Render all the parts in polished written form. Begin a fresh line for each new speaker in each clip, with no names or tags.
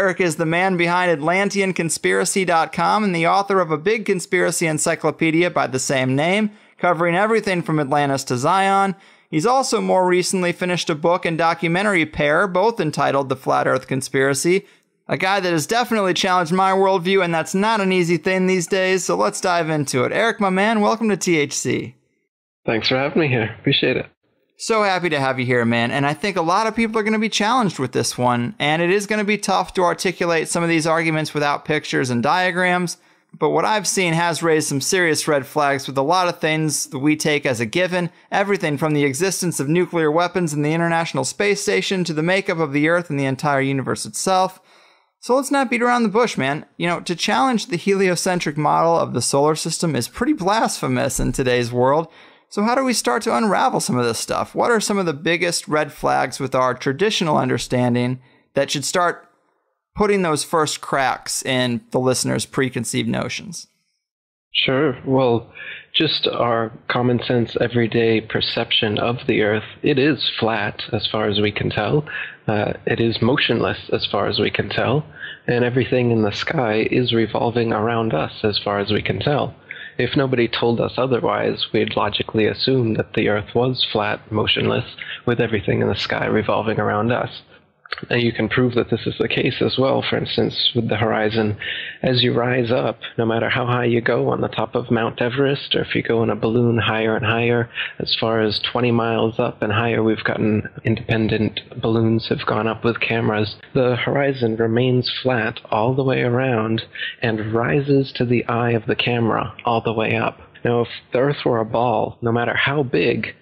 Eric is the man behind AtlanteanConspiracy.com and the author of a big conspiracy encyclopedia by the same name, covering everything from Atlantis to Zion. He's also more recently finished a book and documentary pair, both entitled The Flat Earth Conspiracy, a guy that has definitely challenged my worldview, and that's not an easy thing these days, so let's dive into it. Eric, my man, welcome to THC.
Thanks for having me here. Appreciate it.
So happy to have you here, man. And I think a lot of people are going to be challenged with this one. And it is going to be tough to articulate some of these arguments without pictures and diagrams. But what I've seen has raised some serious red flags with a lot of things that we take as a given. Everything from the existence of nuclear weapons in the International Space Station to the makeup of the Earth and the entire universe itself. So let's not beat around the bush, man. You know, to challenge the heliocentric model of the solar system is pretty blasphemous in today's world. So how do we start to unravel some of this stuff? What are some of the biggest red flags with our traditional understanding that should start putting those first cracks in the listener's preconceived notions?
Sure. Well, just our common sense everyday perception of the Earth, it is flat as far as we can tell. It is motionless as far as we can tell. And everything in the sky is revolving around us as far as we can tell. If nobody told us otherwise, we'd logically assume that the Earth was flat, motionless, with everything in the sky revolving around us. And you can prove that this is the case as well, for instance, with the horizon. As you rise up, no matter how high you go on the top of Mount Everest, or if you go in a balloon higher and higher, as far as 20 miles up and higher, we've gotten independent balloons have gone up with cameras. The horizon remains flat all the way around and rises to the eye of the camera all the way up. Now, if the Earth were a ball, no matter how big,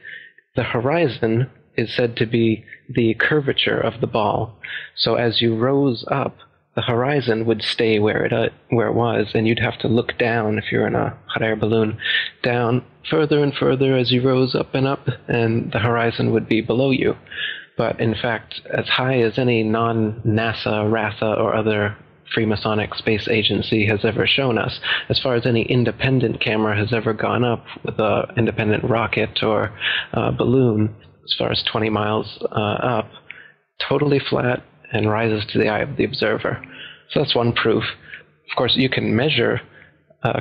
the horizon is said to be the curvature of the ball. So as you rose up, the horizon would stay where it was, and you'd have to look down if you're in a hot air balloon, down further and further as you rose up, and the horizon would be below you. But in fact, as high as any non-NASA, RASA, or other Freemasonic space agency has ever shown us, as far as any independent camera has ever gone up with an independent rocket or balloon, as far as 20 miles up, totally flat and rises to the eye of the observer. So that's one proof. Of course, you can measure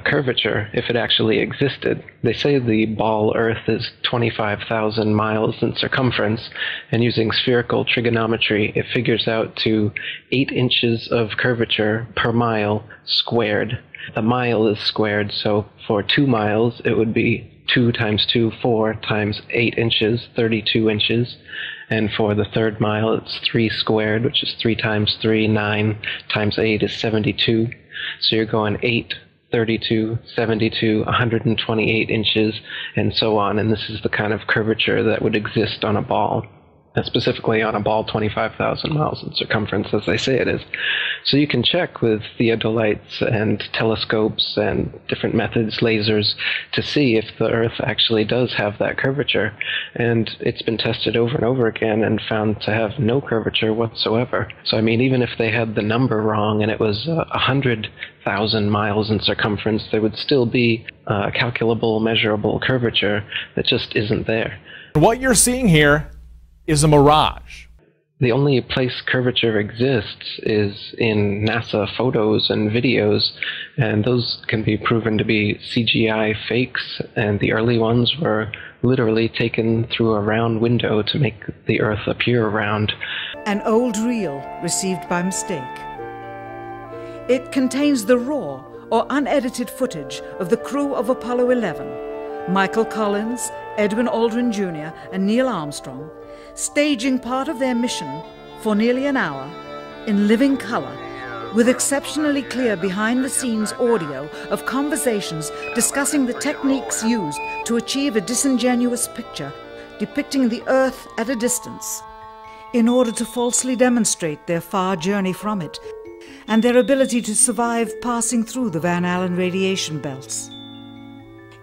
curvature if it actually existed. They say the ball Earth is 25,000 miles in circumference, and using spherical trigonometry, it figures out to 8 inches of curvature per mile squared. The mile is squared, so for 2 miles, it would be 2 times 2, 4 times 8 inches, 32 inches. And for the third mile, it's 3 squared, which is 3 times 3, 9 times 8 is 72. So you're going 8, 32, 72, 128 inches, and so on. And this is the kind of curvature that would exist on a ball. And specifically on a ball 25,000 miles in circumference, as they say it is. So you can check with theodolites and telescopes and different methods, lasers, to see if the Earth actually does have that curvature. And it's been tested over and over again and found to have no curvature whatsoever. So I mean, even if they had the number wrong and it was 100,000 miles in circumference, there would still be a calculable, measurable curvature that just isn't there.
What you're seeing here is a mirage.
The only place curvature exists is in NASA photos and videos, and those can be proven to be CGI fakes, and the early ones were literally taken through a round window to make the Earth appear round.
An old reel received by mistake. It contains the raw or unedited footage of the crew of Apollo 11, Michael Collins, Edwin Aldrin Jr., and Neil Armstrong, staging part of their mission for nearly an hour in living color, with exceptionally clear behind-the-scenes audio of conversations discussing the techniques used to achieve a disingenuous picture depicting the Earth at a distance, in order to falsely demonstrate their far journey from it and their ability to survive passing through the Van Allen radiation belts.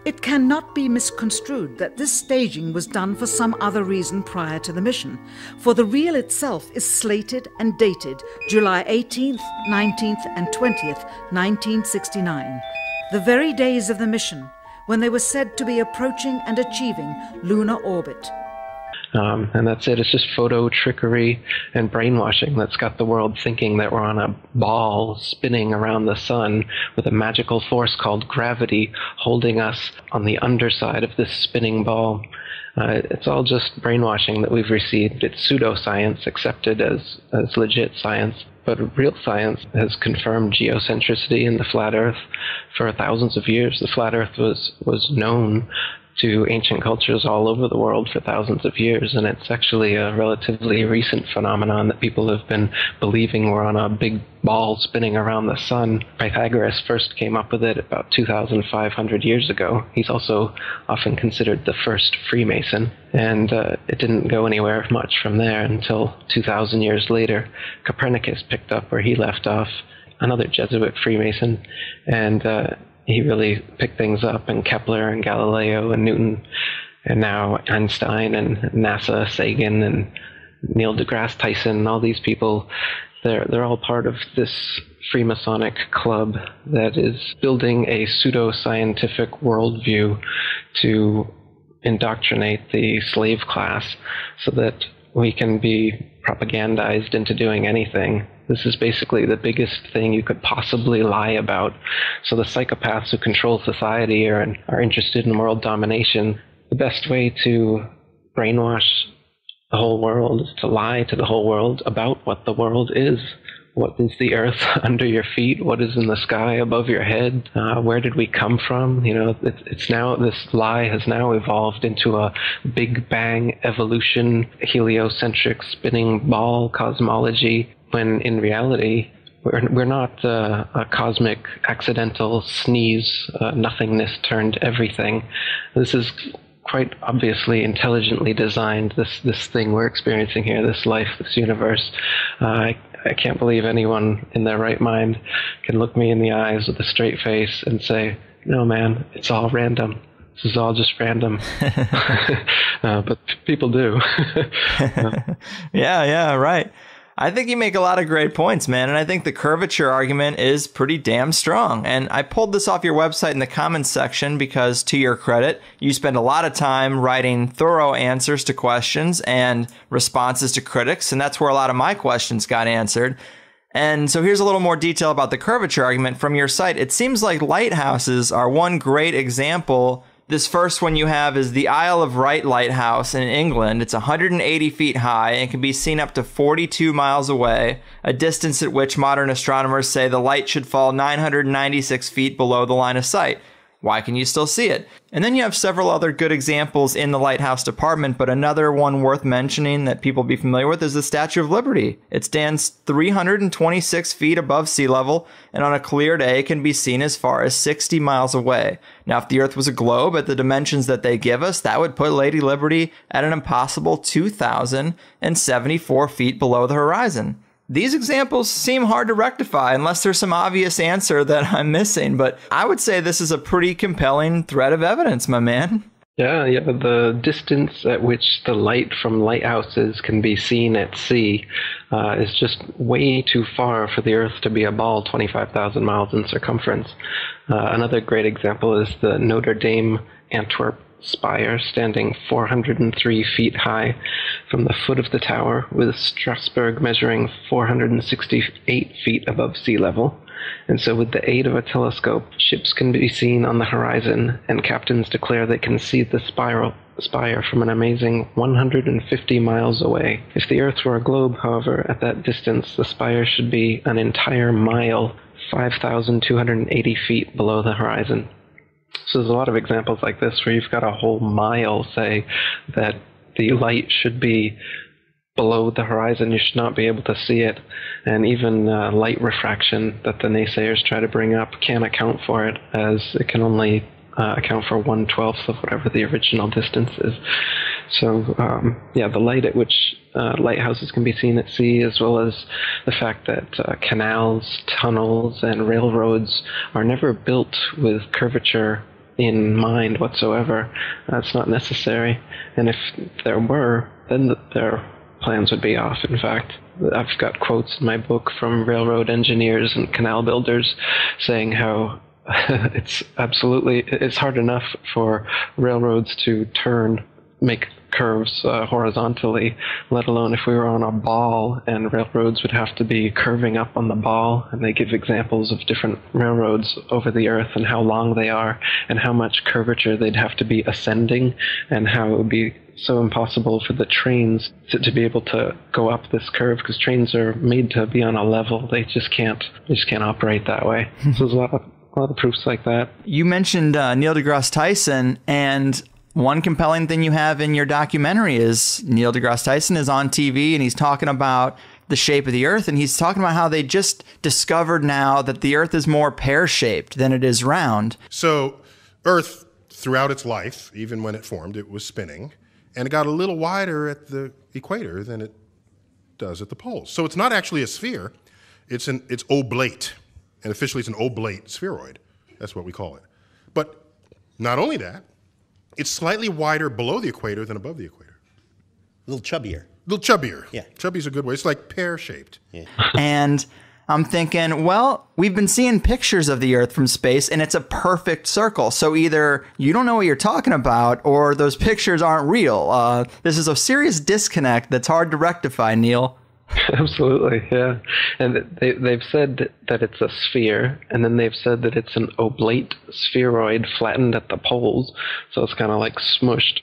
It cannot be misconstrued that this staging was done for some other reason prior to the mission, for the reel itself is slated and dated July 18th, 19th and 20th, 1969, the very days of the mission when they were said to be approaching and achieving lunar orbit.
And that's it. It's just photo trickery and brainwashing that's got the world thinking that we're on a ball spinning around the sun with a magical force called gravity holding us on the underside of this spinning ball. It's all just brainwashing that we've received. It's pseudoscience accepted as legit science. But real science has confirmed geocentricity in the flat Earth for thousands of years. The flat Earth was known to ancient cultures all over the world for thousands of years, and it's actually a relatively recent phenomenon that people have been believing we're on a big ball spinning around the sun. Pythagoras first came up with it about 2,500 years ago. He's also often considered the first Freemason, and it didn't go anywhere much from there until 2,000 years later. Copernicus picked up where he left off, another Jesuit Freemason, and he really picked things up, and Kepler and Galileo and Newton, and now Einstein and NASA, Sagan and Neil deGrasse Tyson, all these people, they're all part of this Freemasonic club that is building a pseudo-scientific worldview to indoctrinate the slave class so that we can be propagandized into doing anything. This is basically the biggest thing you could possibly lie about. So the psychopaths who control society are interested in world domination. The best way to brainwash the whole world is to lie to the whole world about what the world is. What is the earth under your feet? What is in the sky above your head? Where did we come from? You know, it's now, this lie has now evolved into a Big Bang evolution, heliocentric spinning ball cosmology, when in reality, we're not a cosmic accidental sneeze, nothingness turned everything. This is quite obviously intelligently designed, this thing we're experiencing here, this life, this universe. I can't believe anyone in their right mind can look me in the eyes with a straight face and say, no man, it's all random. This is all just random. But people do.
Yeah, right. I think you make a lot of great points, man, and I think the curvature argument is pretty damn strong. And I pulled this off your website in the comments section because, to your credit, you spend a lot of time writing thorough answers to questions and responses to critics, and that's where a lot of my questions got answered. And so here's a little more detail about the curvature argument from your site. It seems like lighthouses are one great example. This first one you have is the Isle of Wight Lighthouse in England. It's 180 feet high and can be seen up to 42 miles away, a distance at which modern astronomers say the light should fall 996 feet below the line of sight. Why can you still see it? And then you have several other good examples in the lighthouse department, but another one worth mentioning that people be familiar with is the Statue of Liberty. It stands 326 feet above sea level, and on a clear day can be seen as far as 60 miles away. Now, if the Earth was a globe at the dimensions that they give us, that would put Lady Liberty at an impossible 2,074 feet below the horizon. These examples seem hard to rectify unless there's some obvious answer that I'm missing, but I would say this is a pretty compelling thread of evidence, my man.
Yeah, the distance at which the light from lighthouses can be seen at sea is just way too far for the Earth to be a ball 25,000 miles in circumference. Another great example is the Notre Dame Antwerp spire, standing 403 feet high from the foot of the tower, with Strasbourg measuring 468 feet above sea level. And so with the aid of a telescope, ships can be seen on the horizon, and captains declare they can see the spire from an amazing 150 miles away. If the Earth were a globe, however, at that distance, the spire should be an entire mile, 5,280 feet below the horizon. So there's a lot of examples like this where you've got a whole mile, say, that the light should be below the horizon. You should not be able to see it. And even light refraction that the naysayers try to bring up can't account for it, as it can only account for 1/12 of whatever the original distance is. So, the light at which lighthouses can be seen at sea, as well as the fact that canals, tunnels, and railroads are never built with curvature in mind whatsoever. That's not necessary. And if there were, then their plans would be off, in fact. I've got quotes in my book from railroad engineers and canal builders saying how it's hard enough for railroads to make curves horizontally, let alone if we were on a ball and railroads would have to be curving up on the ball. And they give examples of different railroads over the earth and how long they are and how much curvature they'd have to be ascending, and how it would be so impossible for the trains to be able to go up this curve, because trains are made to be on a level. They just can't operate that way. So there's a lot of proofs like that.
You mentioned Neil deGrasse Tyson, and one compelling thing you have in your documentary is Neil deGrasse Tyson is on TV and he's talking about the shape of the Earth, and he's talking about how they just discovered now that the Earth is more pear-shaped than it is round.
So Earth, throughout its life, even when it formed, it was spinning, and it got a little wider at the equator than it does at the poles. So it's not actually a sphere, it's oblate. And officially it's an oblate spheroid. That's what we call it. But not only that, it's slightly wider below the equator than above the equator.
A little chubbier.
A little chubbier.
Yeah.
Chubby's a good way. It's like pear-shaped.
Yeah.
And I'm thinking, well, we've been seeing pictures of the Earth from space, and it's a perfect circle. So either you don't know what you're talking about, or those pictures aren't real. This is a serious disconnect that's hard to rectify, Neil.
Absolutely, yeah. And they've said that it's a sphere, and then they've said that it's an oblate spheroid flattened at the poles, so it's kind of like smushed.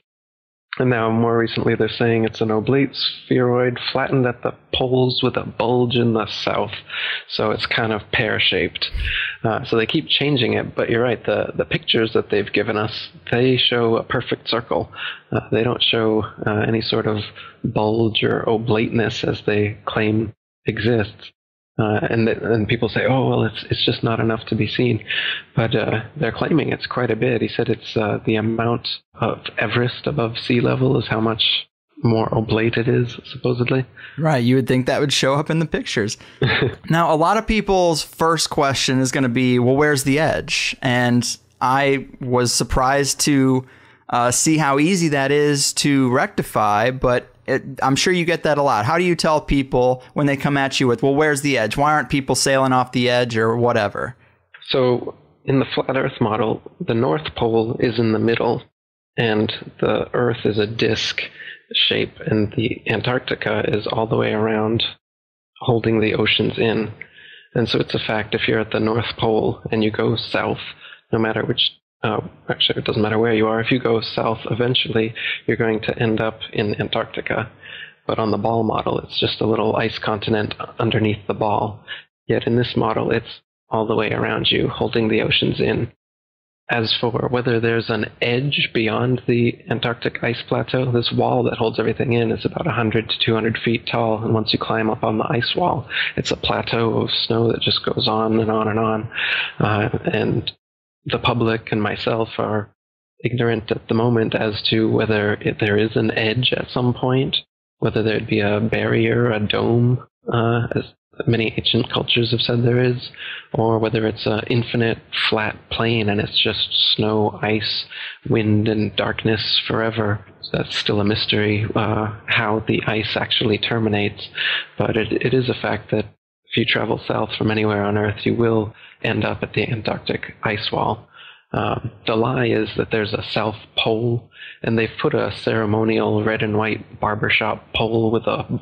And now more recently they're saying it's an oblate spheroid flattened at the poles with a bulge in the south, so it's kind of pear-shaped. So they keep changing it, but you're right, the pictures that they've given us, they show a perfect circle. They don't show any sort of bulge or oblateness as they claim exists. And people say, oh, well, it's just not enough to be seen. But they're claiming it's quite a bit. He said it's the amount of Everest above sea level is how much more oblate it is, supposedly.
Right. You would think that would show up in the pictures. Now, a lot of people's first question is going to be, well, where's the edge? And I was surprised to see how easy that is to rectify, but I'm sure you get that a lot. How do you tell people when they come at you with, well, where's the edge? Why aren't people sailing off the edge or whatever?
So in the flat Earth model, the North Pole is in the middle, and the Earth is a disk shape, and the Antarctica is all the way around, holding the oceans in. And so it's a fact, if you're at the North Pole and you go south, no matter which actually, it doesn't matter where you are. If you go south, eventually you're going to end up in Antarctica. But on the ball model, it's just a little ice continent underneath the ball. Yet in this model, it's all the way around you, holding the oceans in. As for whether there's an edge beyond the Antarctic ice plateau, this wall that holds everything in is about 100 to 200 feet tall. And once you climb up on the ice wall, it's a plateau of snow that just goes on and on and on. And the public and myself are ignorant at the moment as to whether there is an edge at some point, whether there'd be a barrier, a dome, as many ancient cultures have said there is, or whether it's an infinite flat plain and it's just snow, ice, wind, and darkness forever. So that's still a mystery, how the ice actually terminates. But it is a fact that if you travel south from anywhere on Earth, you will end up at the Antarctic ice wall. The lie is that there's a South Pole, and they've put a ceremonial red and white barbershop pole with a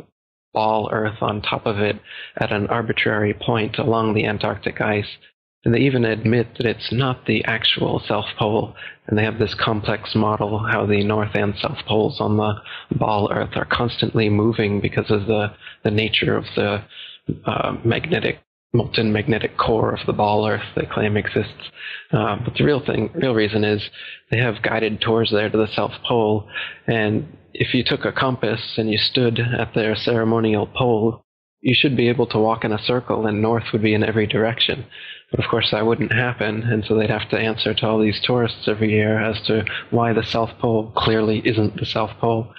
ball Earth on top of it at an arbitrary point along the Antarctic ice. And they even admit that it's not the actual South Pole, and they have this complex model how the North and South Poles on the ball Earth are constantly moving because of the nature of the molten magnetic core of the ball Earth they claim exists. But the real reason is they have guided tours there to the South Pole, and if you took a compass and you stood at their ceremonial pole, you should be able to walk in a circle and north would be in every direction. But of course that wouldn't happen, and so they'd have to answer to all these tourists every year as to why the South Pole clearly isn't the South Pole.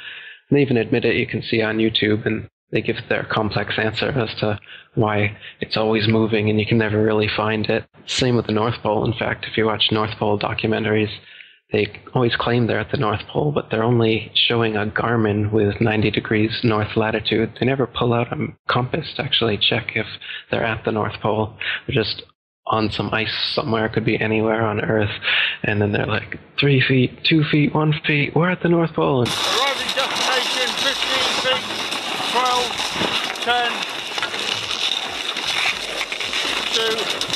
And they even admit it. You can see on YouTube, and they give their complex answer as to why it's always moving and you can never really find it. Same with the North Pole. In fact, if you watch North Pole documentaries, they always claim they're at the North Pole, but they're only showing a Garmin with 90 degrees north latitude. They never pull out a compass to actually check if they're at the North Pole. They're just on some ice somewhere, could be anywhere on Earth, and then they're like 3 feet, 2 feet, 1 feet, we're at the North Pole. And
arriving destination 15 feet, 12, 10, 2.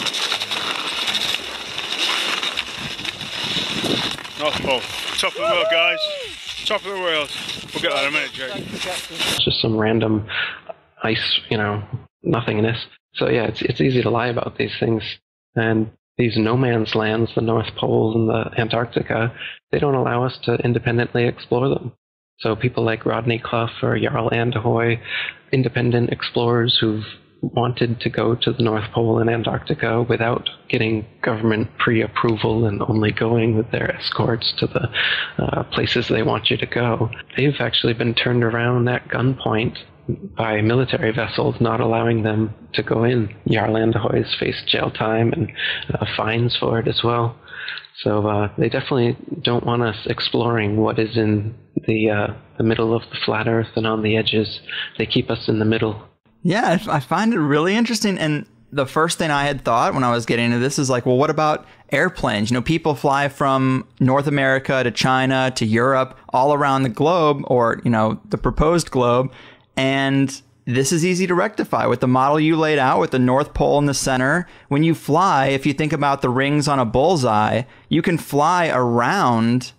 North Pole. Top of the world, guys. Top of the world. We'll get that in a minute, Jake.
It's just some random ice, nothingness. So yeah, it's easy to lie about these things. And these no man's lands, the North Pole and the Antarctica, they don't allow us to independently explore them. So people like Rodney Clough or Jarl Andehoy, independent explorers who've wanted to go to the North Pole and Antarctica without getting government pre-approval and only going with their escorts to the places they want you to go, they've actually been turned around at gunpoint by military vessels, not allowing them to go in. Jarl Andehoy's faced jail time and fines for it as well. So they definitely don't want us exploring what is in the middle of the flat Earth and on the edges. They keep us in the middle.
Yeah, I find it really interesting. And the first thing I had thought when I was getting into this is like, well, what about airplanes? People fly from North America to China to Europe, all around the globe, or, the proposed globe. And this is easy to rectify with the model you laid out with the North Pole in the center. When you fly, if you think about the rings on a bullseye, you can fly around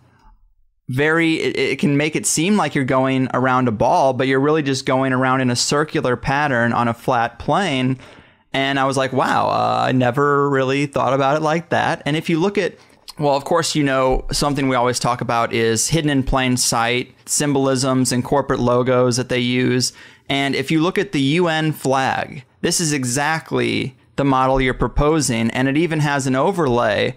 it can make it seem like you're going around a ball, but you're really just going around in a circular pattern on a flat plane. And I was like, wow, I never really thought about it like that. And if you look at, well, of course, something we always talk about is hidden in plain sight, symbolisms and corporate logos that they use. And if you look at the UN flag, this is exactly the model you're proposing. And it even has an overlay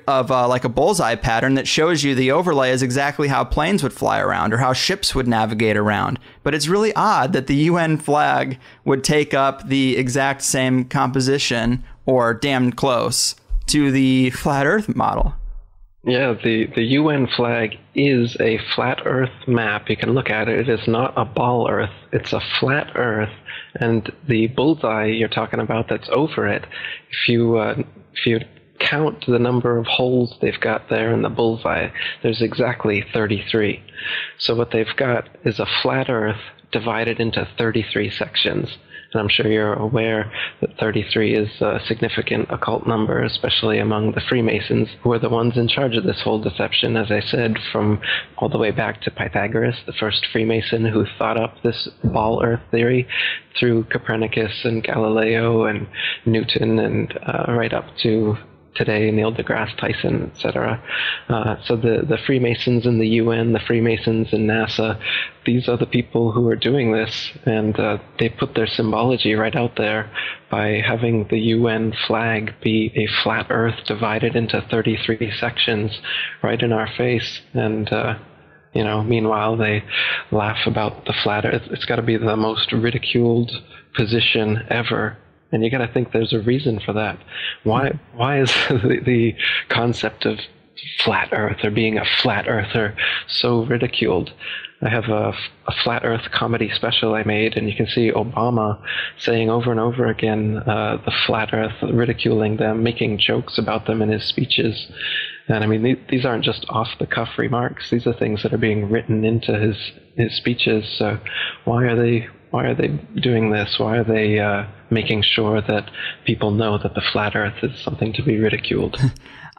of like a bullseye pattern that shows you the overlay is exactly how planes would fly around or how ships would navigate around. But it's really odd that the UN flag would take up the exact same composition or damn close to the flat Earth model.
Yeah, the UN flag is a flat Earth map. You can look at it. It is not a ball Earth. It's a flat Earth. And the bullseye you're talking about that's over it, if you count the number of holes they've got there in the bullseye, there's exactly 33. So what they've got is a flat Earth divided into 33 sections. And I'm sure you're aware that 33 is a significant occult number, especially among the Freemasons, who are the ones in charge of this whole deception, as I said, from all the way back to Pythagoras, the first Freemason who thought up this ball Earth theory, through Copernicus and Galileo and Newton and right up to today, Neil deGrasse Tyson, etc. So the Freemasons in the UN, the Freemasons in NASA, these are the people who are doing this, and they put their symbology right out there by having the UN flag be a flat Earth divided into 33 sections right in our face. And meanwhile they laugh about the flat Earth. It's got to be the most ridiculed position ever. And you got to think there's a reason for that. Why is the concept of flat Earth or being a flat earther so ridiculed? I have a flat Earth comedy special I made, and you can see Obama saying over and over again the flat Earth, ridiculing them, making jokes about them in his speeches. And I mean, these aren't just off-the-cuff remarks. These are things that are being written into his speeches. So why are they doing this? Why are they making sure that people know that the flat Earth is something to be ridiculed?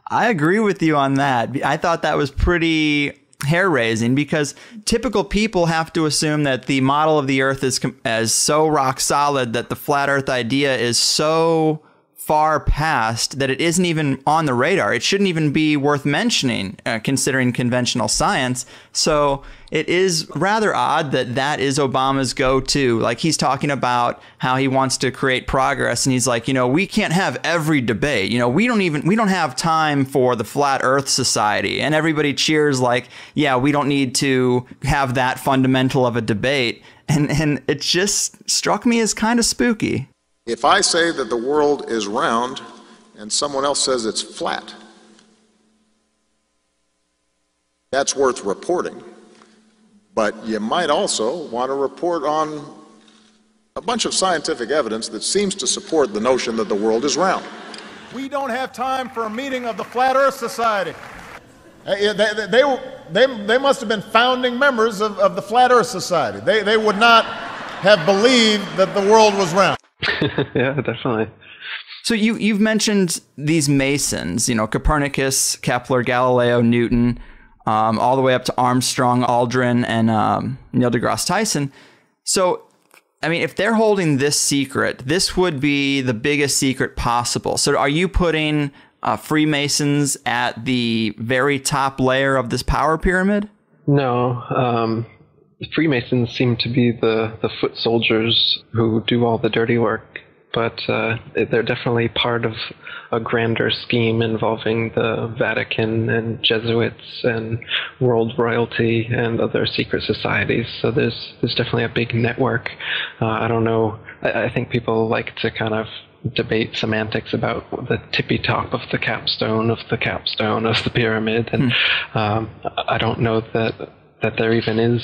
I agree with you on that. I thought that was pretty hair-raising because typical people have to assume that the model of the Earth is so rock solid that the flat Earth idea is so far past that it isn't even on the radar. It shouldn't even be worth mentioning, considering conventional science. So it is rather odd that that is Obama's go-to. Like, he's talking about how he wants to create progress, and he's like, we can't have every debate. We don't have time for the Flat Earth Society. And everybody cheers like, yeah, we don't need to have that fundamental of a debate. And it just struck me as kind of spooky.
If I say that the world is round and someone else says it's flat, that's worth reporting. But you might also want to report on a bunch of scientific evidence that seems to support the notion that the world is round.
We don't have time for a meeting of the Flat Earth Society. They must have been founding members of the Flat Earth Society. They would not have believed that the world was round.
Yeah, definitely.
So you've mentioned these Masons, Copernicus, Kepler, Galileo, Newton, all the way up to Armstrong, Aldrin, and Neil deGrasse Tyson. So, I mean, if they're holding this secret, this would be the biggest secret possible. So are you putting Freemasons at the very top layer of this power pyramid?
No. The Freemasons seem to be the foot soldiers who do all the dirty work, but they're definitely part of a grander scheme involving the Vatican and Jesuits and world royalty and other secret societies. So there's definitely a big network. I don't know. I think people like to kind of debate semantics about the tippy top of the capstone of the pyramid, and I don't know that there even is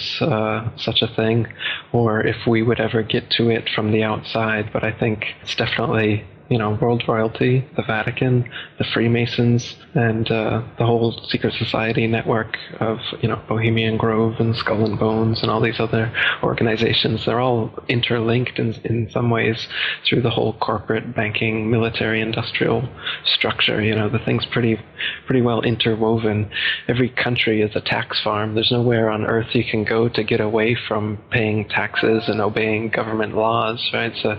such a thing, or if we would ever get to it from the outside. But I think it's definitely, world royalty, the Vatican, the Freemasons, and the whole secret society network of, Bohemian Grove and Skull and Bones and all these other organizations. They're all interlinked in some ways through the whole corporate, banking, military, industrial structure. The thing's pretty well interwoven. Every country is a tax farm. There's nowhere on earth you can go to get away from paying taxes and obeying government laws, right? So,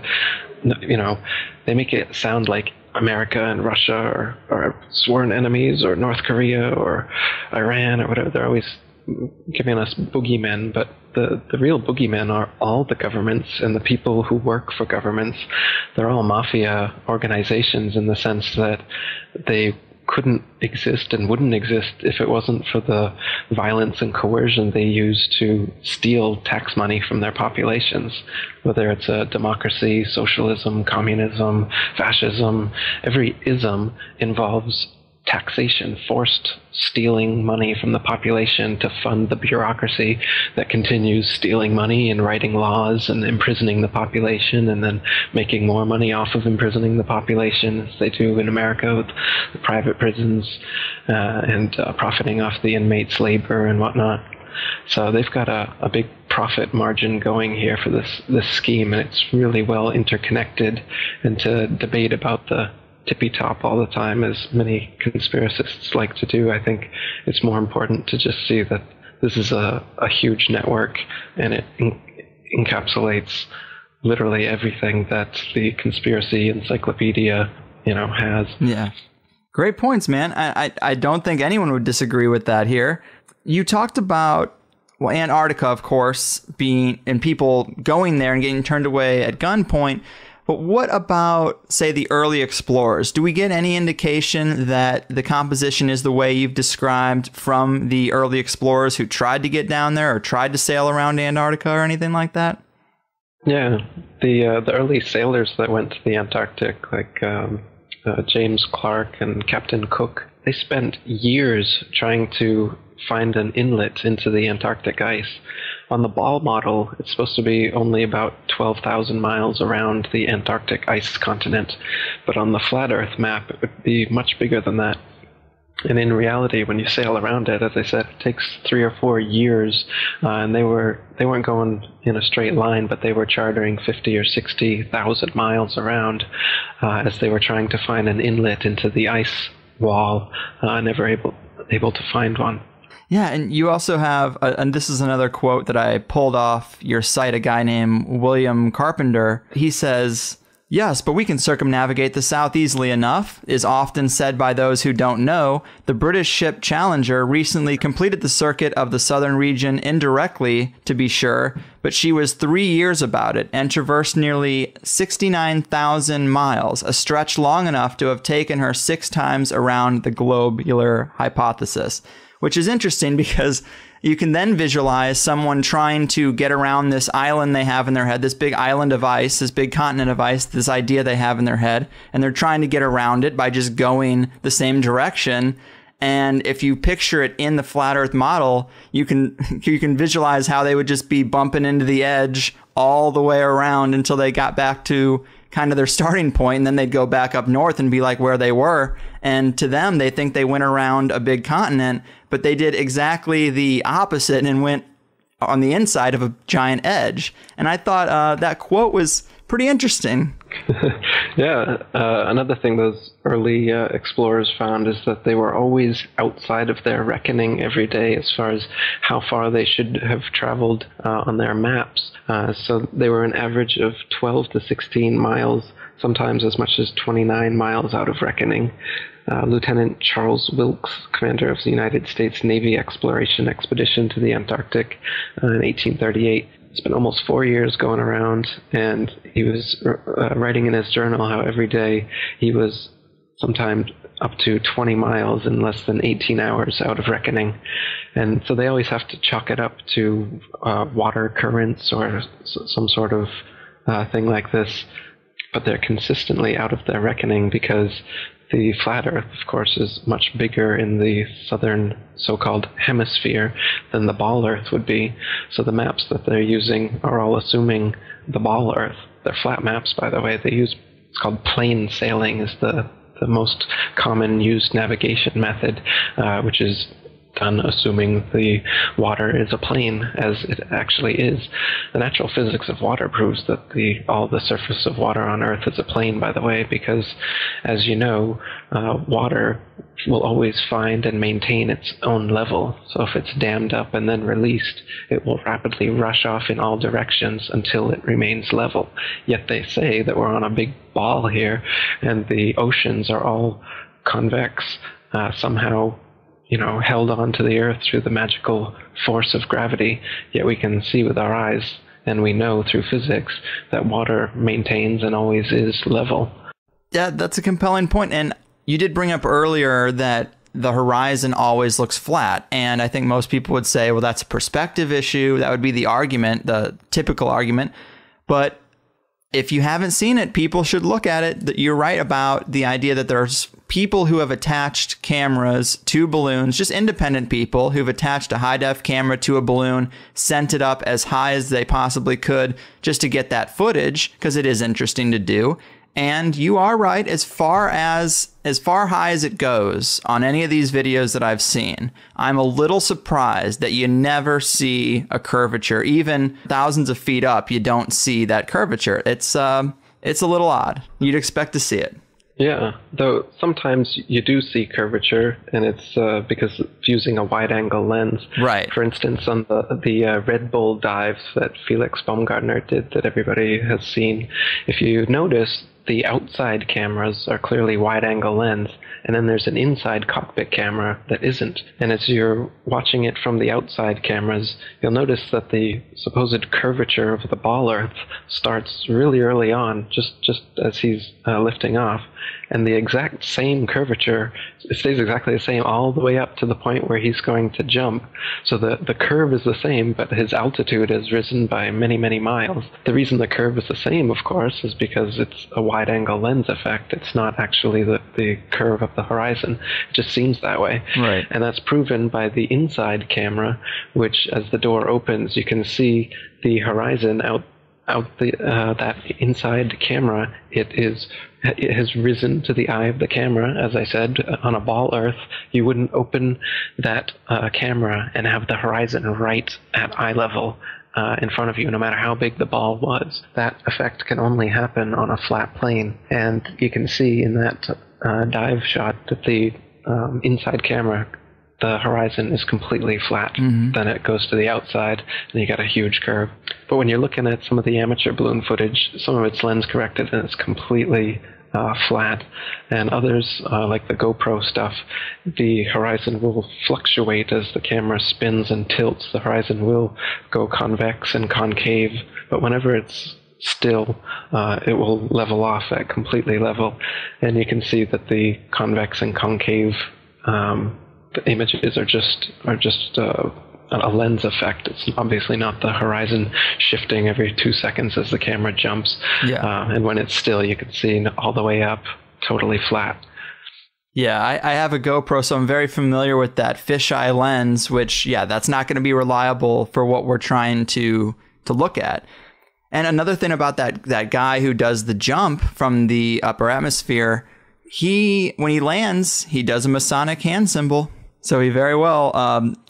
they make it sound like America and Russia are sworn enemies, or North Korea or Iran or whatever. They're always giving us boogeymen, but the real boogeymen are all the governments and the people who work for governments. They're all mafia organizations in the sense that they couldn't exist and wouldn't exist if it wasn't for the violence and coercion they use to steal tax money from their populations. Whether it's a democracy, socialism, communism, fascism, every ism involves taxation, forced stealing money from the population to fund the bureaucracy that continues stealing money and writing laws and imprisoning the population, and then making more money off of imprisoning the population, as they do in America with the private prisons, and profiting off the inmates' labor and whatnot. So they've got a big profit margin going here for this scheme, and it's really well interconnected. And to debate about the tippy top all the time, as many conspiracists like to do, I think it's more important to just see that this is a huge network, and it encapsulates literally everything that the conspiracy encyclopedia, has.
Yeah. Great points, man. I don't think anyone would disagree with that here. You talked about, well, Antarctica, of course, being, and people going there and getting turned away at gunpoint. But what about, say, the early explorers? Do we get any indication that the composition is the way you've described from the early explorers who tried to get down there or tried to sail around Antarctica or anything like that?
Yeah, the early sailors that went to the Antarctic, like James Clark and Captain Cook, they spent years trying to find an inlet into the Antarctic ice. On the Ball model, it's supposed to be only about 12,000 miles around the Antarctic ice continent, but on the flat Earth map, it would be much bigger than that. And in reality, when you sail around it, as I said, it takes 3 or 4 years, and they weren't going in a straight line, but they were chartering 50 or 60,000 miles around as they were trying to find an inlet into the ice wall, never able to find one.
Yeah, and you also have, and this is another quote that I pulled off your site, a guy named William Carpenter. He says, Yes, but we can circumnavigate the South easily enough, is often said by those who don't know. The British ship Challenger recently completed the circuit of the southern region indirectly, to be sure, but she was 3 years about it and traversed nearly 69,000 miles, a stretch long enough to have taken her 6 times around the globular hypothesis, which is interesting because you can then visualize someone trying to get around this island they have in their head, this big island of ice, this big continent of ice, this idea they have in their head, and they're trying to get around it by just going the same direction. And if you picture it in the flat Earth model, you can visualize how they would just be bumping into the edge all the way around until they got back to kind of their starting point, and then they'd go back up north and be like where they were. And to them, they think they went around a big continent, but they did exactly the opposite and went on the inside of a giant edge. And I thought that quote was pretty interesting.
Yeah, another thing those early explorers found is that they were always outside of their reckoning every day as far as how far they should have traveled on their maps. So they were an average of 12 to 16 miles, sometimes as much as 29 miles out of reckoning. Lieutenant Charles Wilkes, commander of the United States Navy exploration expedition to the Antarctic in 1838, spent almost 4 years going around, and he was writing in his journal how every day he was sometimes up to 20 miles in less than 18 hours out of reckoning. And so they always have to chalk it up to water currents or some sort of thing like this, but they're consistently out of their reckoning because the flat Earth, of course, is much bigger in the southern so-called hemisphere than the ball Earth would be. So the maps that they're using are all assuming the ball Earth. They're flat maps, by the way. They use, it's called plane sailing, is the most common used navigation method, which is done assuming the water is a plane, as it actually is. The natural physics of water proves that all the surface of water on Earth is a plane, by the way, because, as you know, water will always find and maintain its own level. So if it's dammed up and then released, it will rapidly rush off in all directions until it remains level. Yet they say that we're on a big ball here, and the oceans are all convex, somehow held on to the Earth through the magical force of gravity, yet we can see with our eyes, and we know through physics, that water maintains and always is level.
Yeah, that's a compelling point. And you did bring up earlier that the horizon always looks flat, and I think most people would say, well, that's a perspective issue. That would be the argument, the typical argument. But if you haven't seen it, people should look at it. That you're right about the idea that there's people who have attached cameras to balloons, just independent people who've attached a high-def camera to a balloon, sent it up as high as they possibly could just to get that footage, because it is interesting to do. And you are right, as far high as it goes on any of these videos that I've seen, I'm a little surprised that you never see a curvature. Even thousands of feet up, you don't see that curvature. It's a little odd. You'd expect to see it.
Yeah, though sometimes you do see curvature, and it's because it's using a wide-angle lens.
Right.
For instance, on the Red Bull dives that Felix Baumgartner did that everybody has seen, if you notice, the outside cameras are clearly wide-angle lens, and then there's an inside cockpit camera that isn't. And as you're watching it from the outside cameras, you'll notice that the supposed curvature of the ball Earth starts really early on, just as he's lifting off. And the exact same curvature, it stays exactly the same all the way up to the point where he's going to jump. So the curve is the same, but his altitude has risen by many, many miles. The reason the curve is the same, of course, is because it's a wide-angle lens effect. It's not actually the curve of the horizon. It just seems that way.
Right.
And that's proven by the inside camera, which, as the door opens, you can see the horizon out that inside camera. It has risen to the eye of the camera. As I said, on a ball Earth, you wouldn't open that camera and have the horizon right at eye level in front of you, no matter how big the ball was. That effect can only happen on a flat plane, and you can see in that dive shot that the inside camera the horizon is completely flat. Then it goes to the outside, and you got a huge curve. But when you're looking at some of the amateur balloon footage, some of it's lens corrected, and it's completely flat. And others, like the GoPro stuff, the horizon will fluctuate as the camera spins and tilts. The horizon will go convex and concave, but whenever it's still, it will level off at completely level. And you can see that the convex and concave the images are just a lens effect. It's obviously not the horizon shifting every 2 seconds as the camera jumps. And when it's still, you can see all the way up, totally flat.
Yeah, I have a GoPro, so I'm very familiar with that fisheye lens, which, that's not going to be reliable for what we're trying to look at. And another thing about that guy who does the jump from the upper atmosphere, when he lands, he does a Masonic hand symbol. So he very well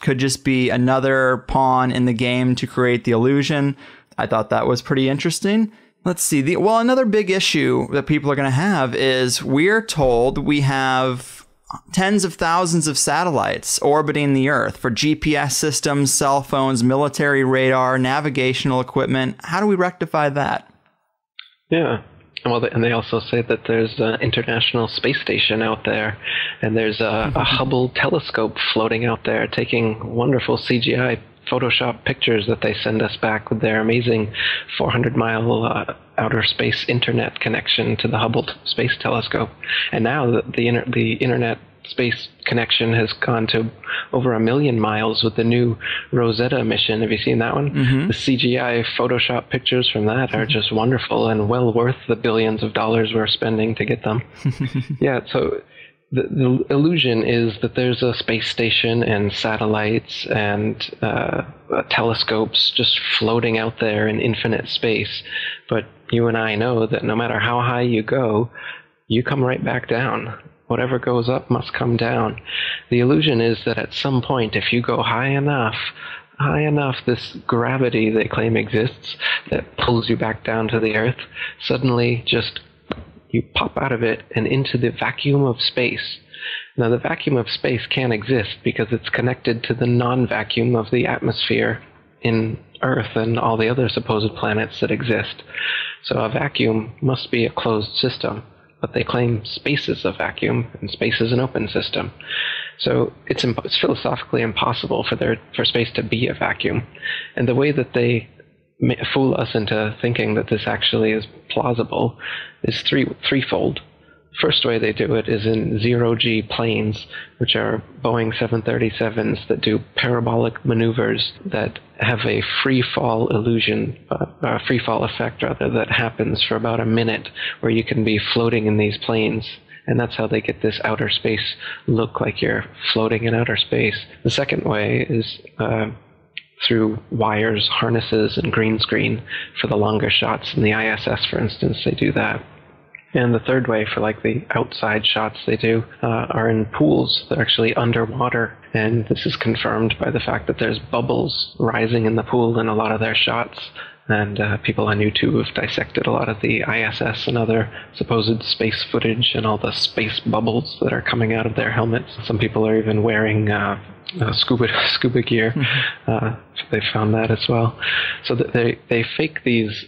could just be another pawn in the game to create the illusion. I thought that was pretty interesting. Let's see. Another big issue that people are going to have is we're told we have tens of thousands of satellites orbiting the Earth for GPS systems, cell phones, military radar, navigational equipment. How do we rectify that?
Yeah. Well, and they also say that there's an International Space Station out there, and there's a Hubble telescope floating out there taking wonderful CGI Photoshop pictures that they send us back with their amazing 400-mile outer space internet connection to the Hubble Space Telescope. And now the internet space connection has gone to over 1 million miles with the new Rosetta mission. Have you seen that one? The CGI Photoshop pictures from that are just wonderful and well worth the billions of dollars we're spending to get them. So the illusion is that there's a space station and satellites and telescopes just floating out there in infinite space. But you and I know that no matter how high you go, you come right back down. Whatever goes up must come down. The illusion is that at some point, if you go high enough, this gravity they claim exists that pulls you back down to the Earth, suddenly just you pop out of it and into the vacuum of space. Now, the vacuum of space can't exist because it's connected to the non-vacuum of the atmosphere in Earth and all the other supposed planets that exist. So a vacuum must be a closed system. But they claim space is a vacuum and space is an open system. So it's philosophically impossible for space to be a vacuum. And the way that they fool us into thinking that this actually is plausible is threefold. First way they do it is in zero-G planes, which are Boeing 737s that do parabolic maneuvers that have a free-fall illusion, a free-fall effect, rather, that happens for about a minute, where you can be floating in these planes. And that's how they get this outer space look, like you're floating in outer space. The second way is through wires, harnesses, and green screen for the longer shots. In the ISS, for instance, they do that. And the third way, for like the outside shots they do, are in pools. They're actually underwater. And this is confirmed by the fact that there's bubbles rising in the pool in a lot of their shots. And people on YouTube have dissected a lot of the ISS and other supposed space footage and all the space bubbles that are coming out of their helmets. Some people are even wearing scuba gear. They found that as well. So that they fake these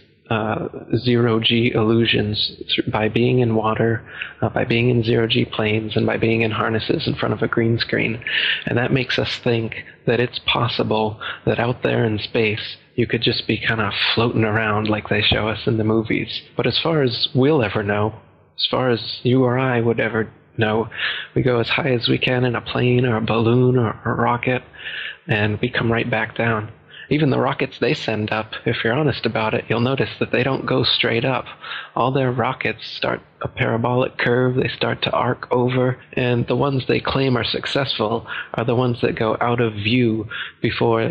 zero-G illusions by being in water, by being in zero-G planes, and by being in harnesses in front of a green screen. And that makes us think that it's possible that out there in space you could just be kind of floating around like they show us in the movies. But as far as we'll ever know, as far as you or I would ever know, we go as high as we can in a plane or a balloon or a rocket, and we come right back down. Even the rockets they send up, if you're honest about it, you'll notice that they don't go straight up. All their rockets start a parabolic curve, they start to arc over, and the ones they claim are successful are the ones that go out of view before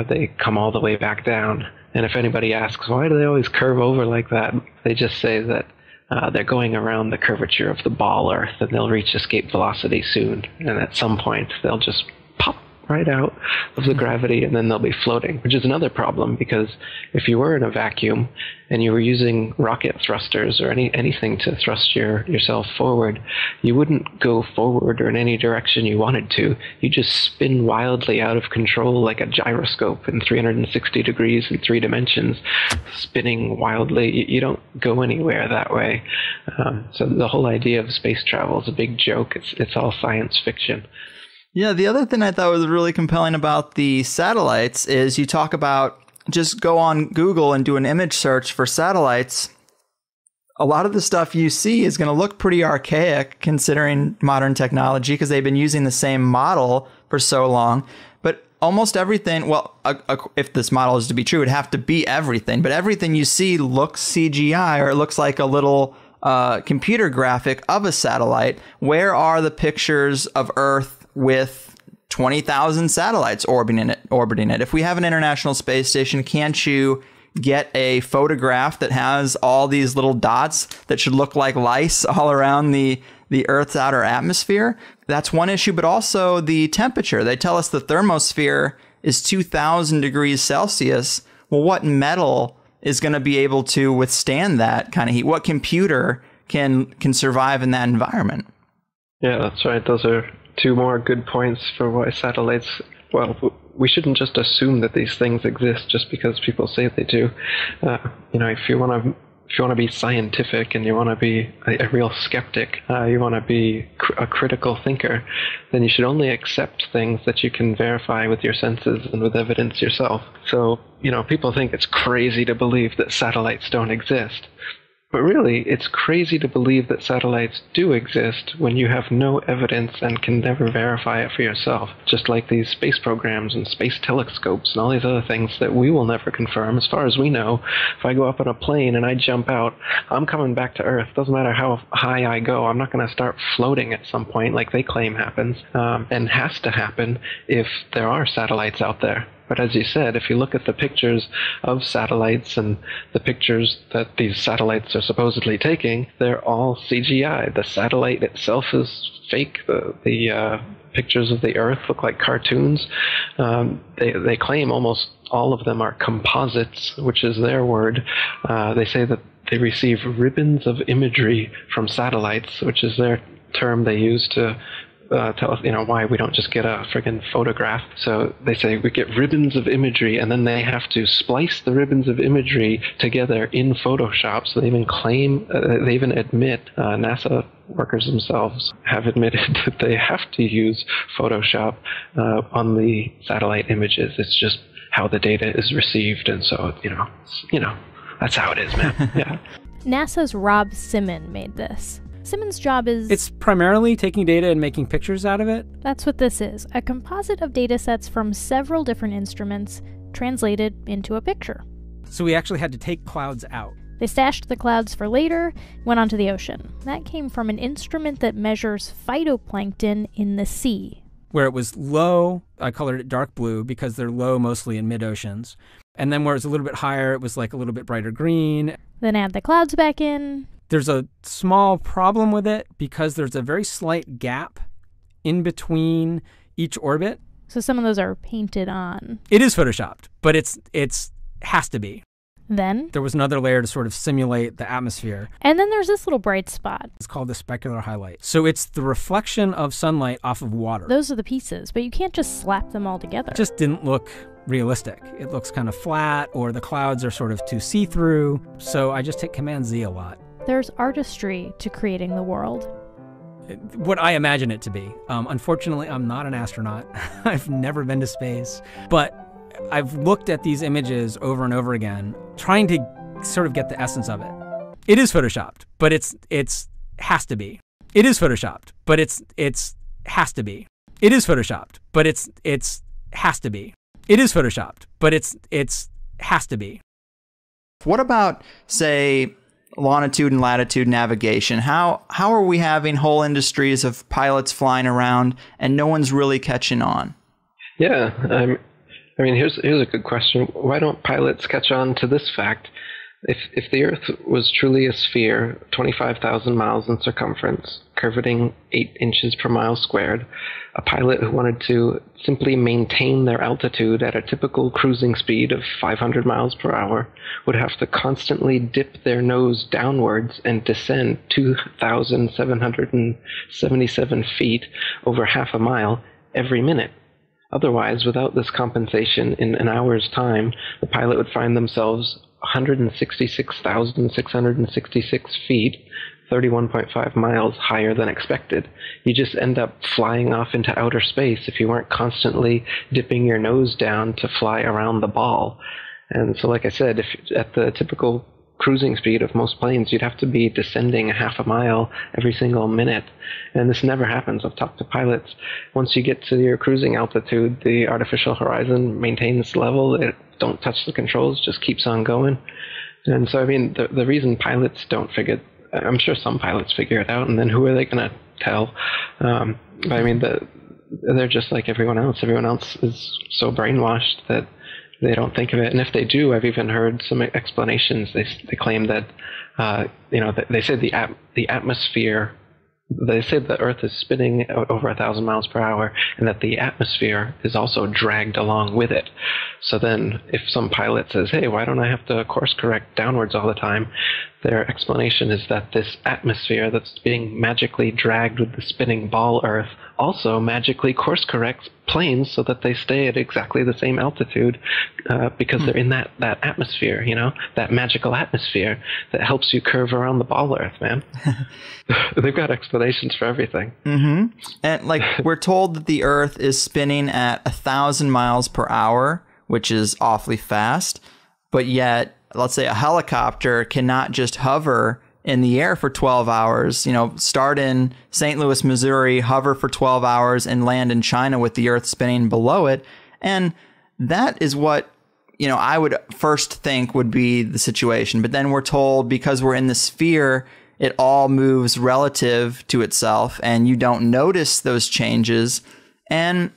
they come all the way back down. And if anybody asks, why do they always curve over like that? They just say that they're going around the curvature of the ball Earth, and they'll reach escape velocity soon, and at some point they'll just pop right out of the gravity, and then they'll be floating, which is another problem, because if you were in a vacuum and you were using rocket thrusters or anything to thrust yourself forward, you wouldn't go forward or in any direction you wanted to. You just spin wildly out of control like a gyroscope in 360 degrees in 3 dimensions, spinning wildly. You don't go anywhere that way. So the whole idea of space travel is a big joke. It's all science fiction.
Yeah, the other thing I thought was really compelling about the satellites is you talk about just go on Google and do an image search for satellites. A lot of the stuff you see is going to look pretty archaic considering modern technology because they've been using the same model for so long. But almost everything, well, if this model is to be true, it'd have to be everything. But everything you see looks CGI, or it looks like a little computer graphic of a satellite. Where are the pictures of Earth with 20,000 satellites orbiting it? If we have an International Space Station, can't you get a photograph that has all these little dots that should look like lice all around the Earth's outer atmosphere? That's one issue, but also the temperature. They tell us the thermosphere is 2,000 degrees Celsius. Well, what metal is going to be able to withstand that kind of heat? What computer can survive in that environment?
Yeah, that's right. Those are 2 more good points for why satellites, well, we shouldn't just assume that these things exist just because people say they do. If you want to be scientific and you want to be a real skeptic, you want to be a critical thinker, then you should only accept things that you can verify with your senses and with evidence yourself. So, people think it's crazy to believe that satellites don't exist. But really, it's crazy to believe that satellites do exist when you have no evidence and can never verify it for yourself. Just like these space programs and space telescopes and all these other things that we will never confirm. As far as we know, if I go up on a plane and I jump out, I'm coming back to Earth. Doesn't matter how high I go. I'm not going to start floating at some point like they claim happens, and has to happen if there are satellites out there. But as you said, if you look at the pictures of satellites and the pictures that these satellites are supposedly taking, they're all CGI. The satellite itself is fake. The pictures of the Earth look like cartoons. They claim almost all of them are composites, which is their word. They say that they receive ribbons of imagery from satellites, which is their term they use to tell us, why we don't just get a friggin' photograph. So they say we get ribbons of imagery, and then they have to splice the ribbons of imagery together in Photoshop. So they even claim, they even admit, NASA workers themselves have admitted that they have to use Photoshop on the satellite images. It's just how the data is received, and so that's how it is, man. Yeah.
NASA's Rob Simon made this. Simon's job is...
It's primarily taking data and making pictures out of it.
That's what this is, a composite of data sets from several different instruments translated into a picture.
So we actually had to take clouds out.
They stashed the clouds for later, went onto the ocean. That came from an instrument that measures phytoplankton in the sea.
Where it was low, I colored it dark blue because they're low mostly in mid-oceans. And then where it was a little bit higher, it was like a little bit brighter green.
Then add the clouds back in.
There's a small problem with it because there's a very slight gap in between each orbit.
So some of those are painted on.
It is photoshopped, but it's has to be.
Then
there was another layer to sort of simulate the atmosphere.
And then there's this little bright spot.
It's called the specular highlight. So it's the reflection of sunlight off of water.
Those are the pieces, but you can't just slap them all together.
It just didn't look realistic. It looks kind of flat, or the clouds are sort of too see-through. So I just hit Command Z a lot.
There's artistry to creating the world.
What I imagine it to be. Unfortunately, I'm not an astronaut. I've never been to space. But I've looked at these images over and over again, trying to sort of get the essence of it. It is photoshopped, but it's has to be. It is photoshopped, but it's has to be. It is photoshopped, but it's has to be. It is photoshopped, but it's has to be.
What about, say, longitude and latitude navigation? How are we having whole industries of pilots flying around and no one's really catching on?
Yeah, I mean, here's a good question. Why don't pilots catch on to this fact? If the Earth was truly a sphere, 25,000 miles in circumference, curvating 8 inches per mile squared, a pilot who wanted to simply maintain their altitude at a typical cruising speed of 500 miles per hour would have to constantly dip their nose downwards and descend 2,777 feet over half a mile every minute. Otherwise, without this compensation, in an hour's time, the pilot would find themselves 166,666 feet, 31.5 miles higher than expected. You just end up flying off into outer space if you weren't constantly dipping your nose down to fly around the ball. And so, like I said, if at the typical cruising speed of most planes, you'd have to be descending half a mile every single minute. And this never happens. I've talked to pilots. Once you get to your cruising altitude, the artificial horizon maintains level. It don't touch the controls, just keeps on going. And so, I mean, the reason pilots don't figure, I'm sure some pilots figure it out, and then who are they going to tell? But I mean, they're just like everyone else. Everyone else is so brainwashed that they don't think of it. And if they do, I've even heard some explanations. They claim that, they say the atmosphere, they say the Earth is spinning over 1,000 miles per hour, and that the atmosphere is also dragged along with it. So then if some pilot says, hey, why don't I have to course correct downwards all the time? Their explanation is that this atmosphere that's being magically dragged with the spinning ball Earth also magically course corrects planes so that they stay at exactly the same altitude because they're in that atmosphere, that magical atmosphere that helps you curve around the ball Earth, man. They've got explanations for everything.
Mm-hmm. And we're told that the Earth is spinning at 1,000 miles per hour, which is awfully fast, but yet, let's say a helicopter cannot just hover in the air for 12 hours, start in St. Louis, Missouri, hover for 12 hours and land in China with the Earth spinning below it. And that is what, I would first think would be the situation. But then we're told because we're in the sphere, it all moves relative to itself and you don't notice those changes. And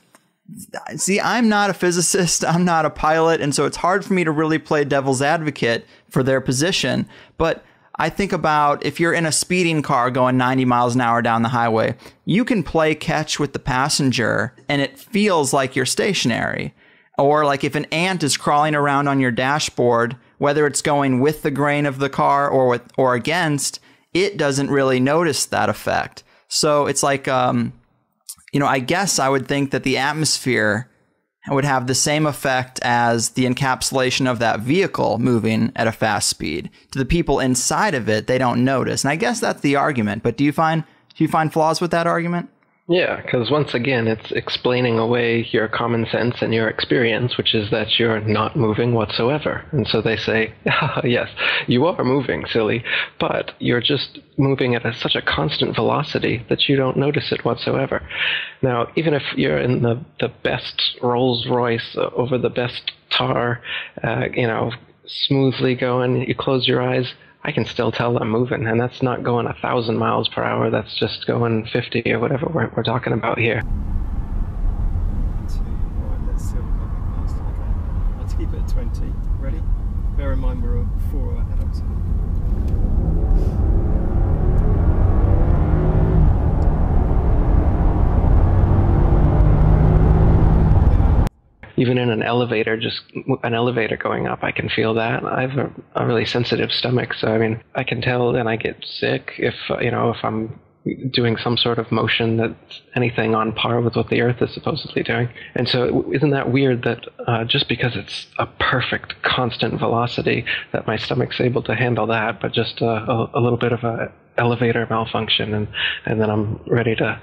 see, I'm not a physicist, I'm not a pilot, and so it's hard for me to really play devil's advocate for their position. But I think about if you're in a speeding car going 90 miles an hour down the highway, you can play catch with the passenger and it feels like you're stationary. Or like if an ant is crawling around on your dashboard, whether it's going with the grain of the car or against, it doesn't really notice that effect. So it's like, I guess I would think that the atmosphere would have the same effect as the encapsulation of that vehicle moving at a fast speed. To the people inside of it, they don't notice. And I guess that's the argument. But do you find flaws with that argument?
Yeah, because once again, it's explaining away your common sense and your experience, which is that you're not moving whatsoever. And so they say, yes, you are moving, silly, but you're just moving at such a constant velocity that you don't notice it whatsoever. Now, even if you're in the best Rolls Royce over the best tar, smoothly going, you close your eyes, I can still tell I'm moving, and that's not going 1,000 miles per hour. That's just going 50 or whatever we're talking about here.
Let's see if we can get faster. Okay, let's keep it at 20. Ready? Bear in mind we're 4 ahead of us.
Even in an elevator, just an elevator going up, I can feel that. I have a really sensitive stomach, so I mean, I can tell and I get sick if I'm doing some sort of motion that's anything on par with what the Earth is supposedly doing. And so isn't that weird that just because it's a perfect constant velocity that my stomach's able to handle that, but just a little bit of a elevator malfunction and then I'm ready to,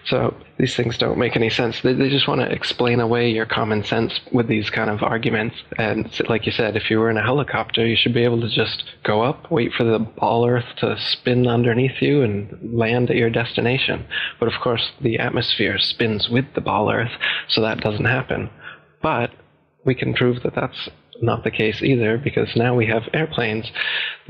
So these things don't make any sense. They just want to explain away your common sense with these kind of arguments. And like you said, if you were in a helicopter, you should be able to just go up, wait for the ball Earth to spin underneath you and land at your destination. But of course, the atmosphere spins with the ball Earth, so that doesn't happen. But we can prove that that's not the case either, because now we have airplanes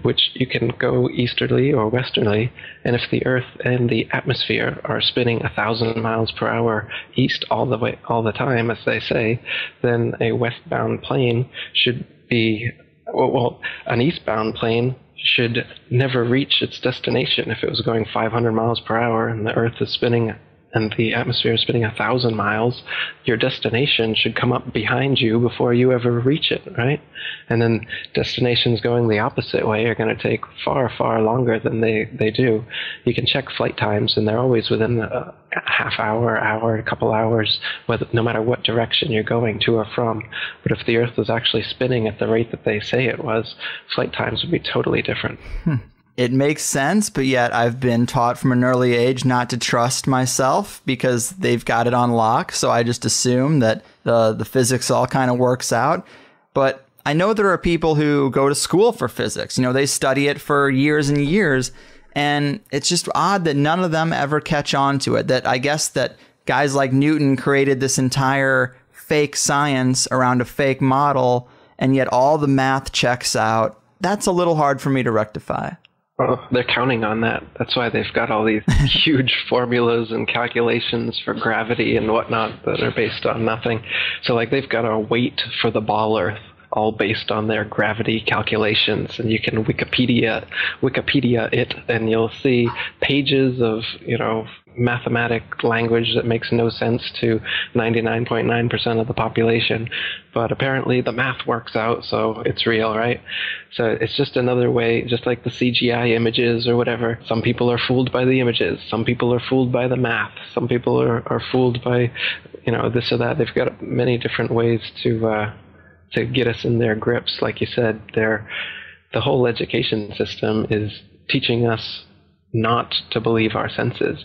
which you can go easterly or westerly, and if the Earth and the atmosphere are spinning 1,000 miles per hour east all the time, as they say, then a westbound plane should be Well, an eastbound plane should never reach its destination if it was going 500 miles per hour and the Earth is spinning and the atmosphere is spinning 1,000 miles. Your destination should come up behind you before you ever reach it, right? And then destinations going the opposite way are going to take far, far longer than they do. You can check flight times, and they're always within a half hour, a couple hours, no matter what direction you're going to or from. But if the Earth was actually spinning at the rate that they say it was, flight times would be totally different.
It makes sense, but yet I've been taught from an early age not to trust myself because they've got it on lock. So I just assume that the physics all kind of works out. But I know there are people who go to school for physics. You know, they study it for years and years. And it's just odd that none of them ever catch on to it. That I guess that guys like Newton created this entire fake science around a fake model, and yet all the math checks out. That's a little hard for me to rectify.
Well, they're counting on that. That's why they've got all these huge formulas and calculations for gravity and whatnot that are based on nothing. So, like, they've got a weight for the ball Earth, all based on their gravity calculations. And you can Wikipedia it, and you'll see pages of, mathematic language that makes no sense to 99.9% of the population. But apparently the math works out, so it's real, right? So it's just another way, just like the CGI images or whatever. Some people are fooled by the images. Some people are fooled by the math. Some people are fooled by, this or that. They've got many different ways to get us in their grips. Like you said, the whole education system is teaching us not to believe our senses.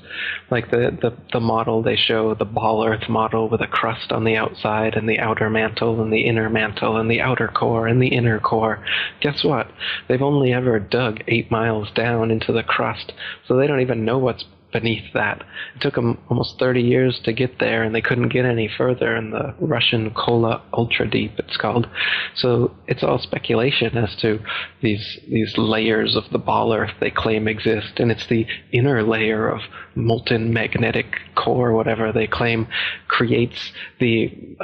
Like the model they show, the ball Earth model with a crust on the outside and the outer mantle and the inner mantle and the outer core and the inner core. Guess what? They've only ever dug 8 miles down into the crust, so they don't even know what's beneath that. It took them almost 30 years to get there, and they couldn't get any further in the Russian Kola Ultra Deep, it's called. So it's all speculation as to these layers of the ball Earth they claim exist, and it's the inner layer of molten magnetic core, whatever they claim, creates the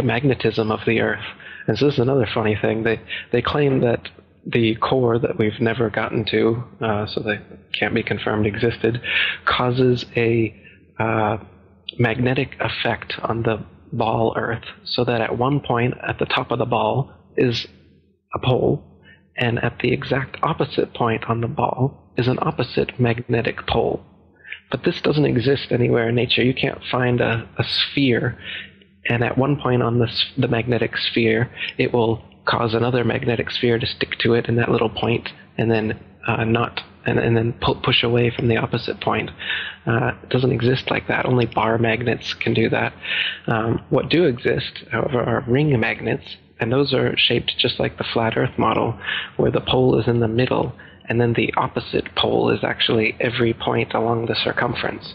magnetism of the Earth. And so this is another funny thing. They claim that the core that we've never gotten to, so they can't be confirmed existed, causes a magnetic effect on the ball Earth, so that at one point at the top of the ball is a pole, and at the exact opposite point on the ball is an opposite magnetic pole. But this doesn't exist anywhere in nature. You can't find a sphere, and at one point on the magnetic sphere, it will cause another magnetic sphere to stick to it in that little point, and then and then push away from the opposite point. It doesn't exist like that. Only bar magnets can do that. What do exist, however, are ring magnets, and those are shaped just like the flat Earth model, where the pole is in the middle, and then the opposite pole is actually every point along the circumference.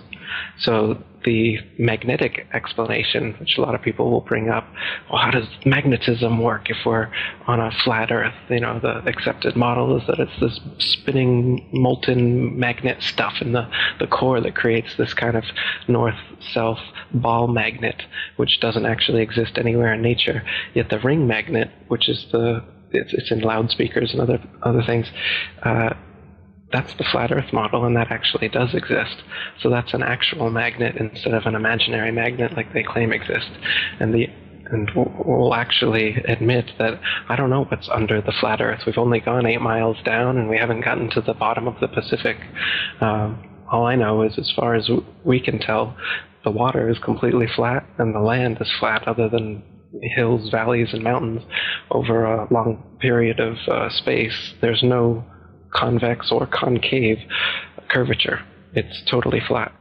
So the magnetic explanation, which a lot of people will bring up, well, how does magnetism work if we're on a flat Earth? The accepted model is that it's this spinning molten magnet stuff in the core that creates this kind of north-south ball magnet, which doesn't actually exist anywhere in nature. Yet the ring magnet, which is it's in loudspeakers and other things, that's the flat Earth model, and that actually does exist. So that's an actual magnet instead of an imaginary magnet like they claim exists. And we'll actually admit that I don't know what's under the flat Earth. We've only gone 8 miles down, and we haven't gotten to the bottom of the Pacific. All I know is, as far as we can tell, the water is completely flat, and the land is flat, other than hills, valleys, and mountains over a long period of space. There's no convex or concave curvature. It's totally flat.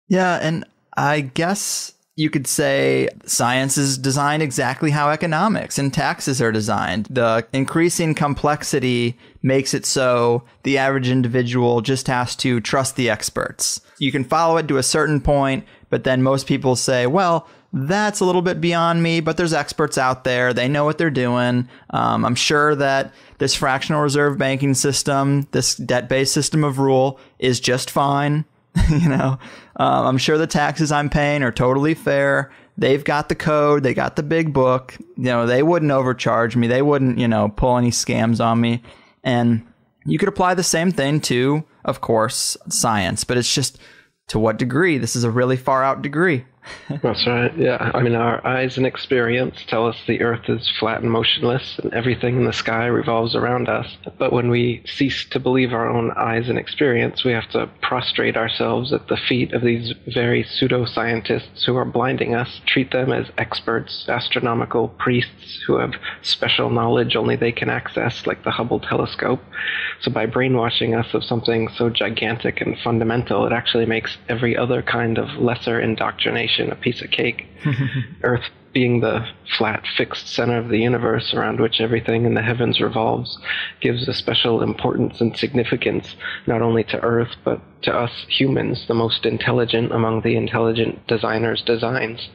Yeah, and I guess you could say science is designed exactly how economics and taxes are designed. The increasing complexity makes it so the average individual just has to trust the experts. You can follow it to a certain point, but then most people say, well, that's a little bit beyond me, but there's experts out there. They know what they're doing. I'm sure that this fractional reserve banking system, this debt-based system of rule is just fine. I'm sure the taxes I'm paying are totally fair. They've got the code. They got the big book. They wouldn't overcharge me. They wouldn't, pull any scams on me. And you could apply the same thing to, of course, science. But it's just, to what degree? This is a really far out degree.
That's right, yeah. I mean, our eyes and experience tell us the Earth is flat and motionless, and everything in the sky revolves around us. But when we cease to believe our own eyes and experience, we have to prostrate ourselves at the feet of these very pseudoscientists who are blinding us, treat them as experts, astronomical priests who have special knowledge only they can access, like the Hubble telescope. So by brainwashing us of something so gigantic and fundamental, it actually makes every other kind of lesser indoctrination a piece of cake. Earth being the flat, fixed center of the universe around which everything in the heavens revolves gives a special importance and significance not only to Earth, but to us humans, the most intelligent among the intelligent designers' designs.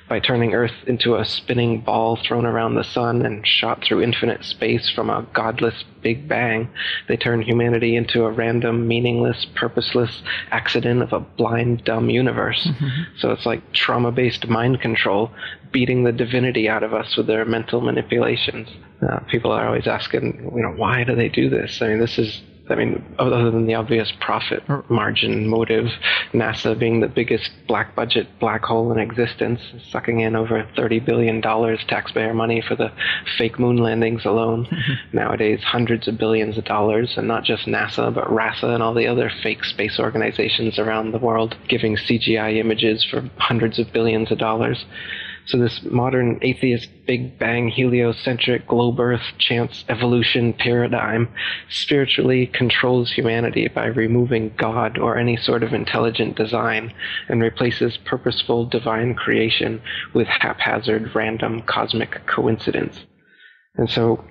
By turning Earth into a spinning ball thrown around the sun and shot through infinite space from a godless Big Bang, they turn humanity into a random, meaningless, purposeless accident of a blind, dumb universe. So it's like trauma-based mind control, beating the divinity out of us with their mental manipulations. People are always asking, why do they do this? Other than the obvious profit margin motive, NASA being the biggest black budget black hole in existence, sucking in over $30 billion taxpayer money for the fake moon landings alone. Nowadays, hundreds of billions of dollars, and not just NASA, but RASA and all the other fake space organizations around the world, giving CGI images for hundreds of billions of dollars. So this modern atheist Big Bang heliocentric globe Earth chance evolution paradigm spiritually controls humanity by removing God or any sort of intelligent design and replaces purposeful divine creation with haphazard random cosmic coincidence. And so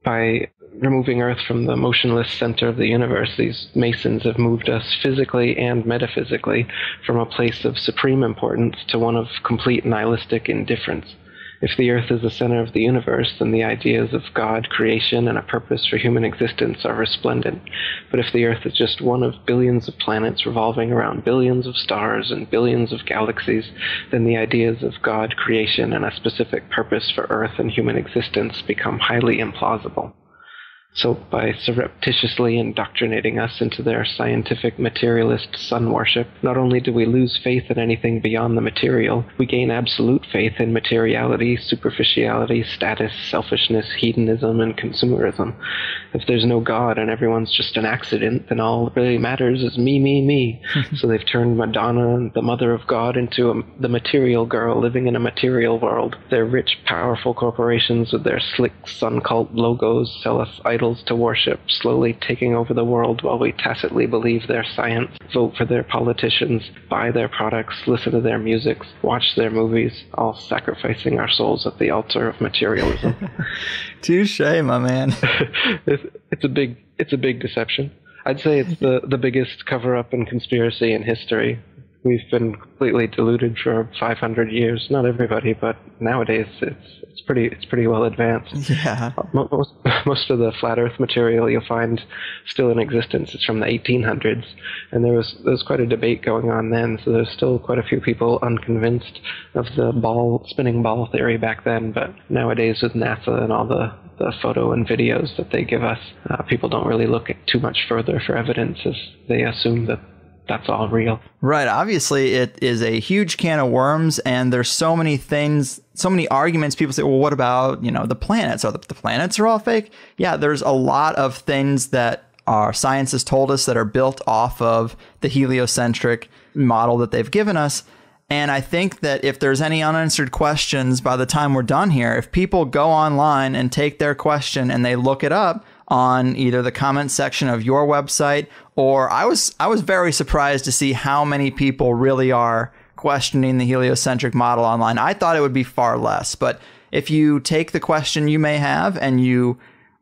by removing Earth from the motionless center of the universe, these Masons have moved us physically and metaphysically from a place of supreme importance to one of complete nihilistic indifference. If the Earth is the center of the universe, then the ideas of God, creation, and a purpose for human existence are resplendent. But if the Earth is just one of billions of planets revolving around billions of stars and billions of galaxies, then the ideas of God, creation, and a specific purpose for Earth and human existence become highly implausible. So by surreptitiously indoctrinating us into their scientific materialist sun worship, not only do we lose faith in anything beyond the material, we gain absolute faith in materiality, superficiality, status, selfishness, hedonism, and consumerism. If there's no God and everyone's just an accident, then all that really matters is me, me, me. So they've turned Madonna, the mother of God, into the material girl living in a material world. Their rich, powerful corporations with their slick sun cult logos sell us idols to worship, slowly taking over the world while we tacitly believe their science, vote for their politicians, buy their products, listen to their music, watch their movies, all sacrificing our souls at the altar of materialism.
Touche, my man.
It's a big deception. I'd say it's the biggest cover-up and conspiracy in history. We've been completely deluded for 500 years. Not everybody, but nowadays it's pretty well advanced.
Yeah.
Most of the flat Earth material you'll find still in existence is from the 1800s, and there was quite a debate going on then. So there's still quite a few people unconvinced of the spinning ball theory back then. But nowadays, with NASA and all the photo and videos that they give us, people don't really look too much further for evidence, as they assume that that's all real.
Right. Obviously, it is a huge can of worms, and there's so many things, so many arguments. People say, well, what about, the planets? Are the planets are all fake? Yeah, there's a lot of things that our science has told us that are built off of the heliocentric model that they've given us. And I think that if there's any unanswered questions by the time we're done here, if people go online and take their question and they look it up on either the comment section of your website, or I was very surprised to see how many people really are questioning the heliocentric model online. I thought it would be far less, but if you take the question you may have and you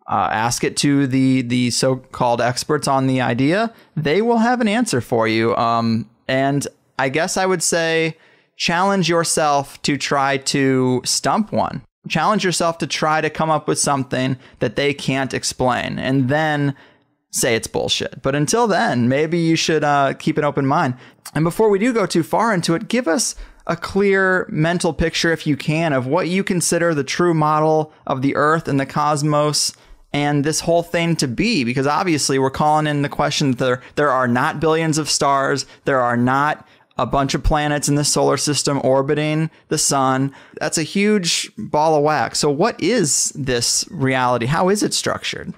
ask it to the so-called experts on the idea, they will have an answer for you. And I guess I would say challenge yourself to try to stump one. Challenge yourself to try to come up with something that they can't explain, and then say it's bullshit. But until then, maybe you should keep an open mind. And before we do go too far into it, give us a clear mental picture, if you can, of what you consider the true model of the Earth and the cosmos and this whole thing to be? Because obviously we're calling in the question that there are not billions of stars. There are not a bunch of planets in the solar system orbiting the sun. That's a huge ball of wax. So what is this reality? How is it structured?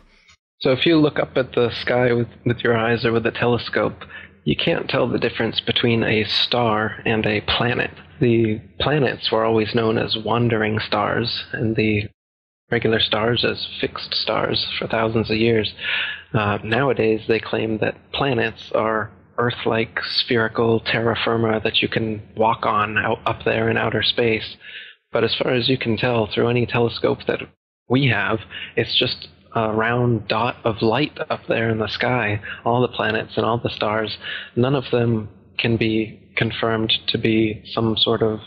So if you look up at the sky with your eyes or with a telescope, you can't tell the difference between a star and a planet. The planets were always known as wandering stars, and the regular stars as fixed stars for thousands of years. Nowadays, they claim that planets are Earth-like spherical terra firma that you can walk on up there in outer space. But as far as you can tell through any telescope that we have, it's just a round dot of light up there in the sky. All the planets and all the stars, none of them can be confirmed to be some sort of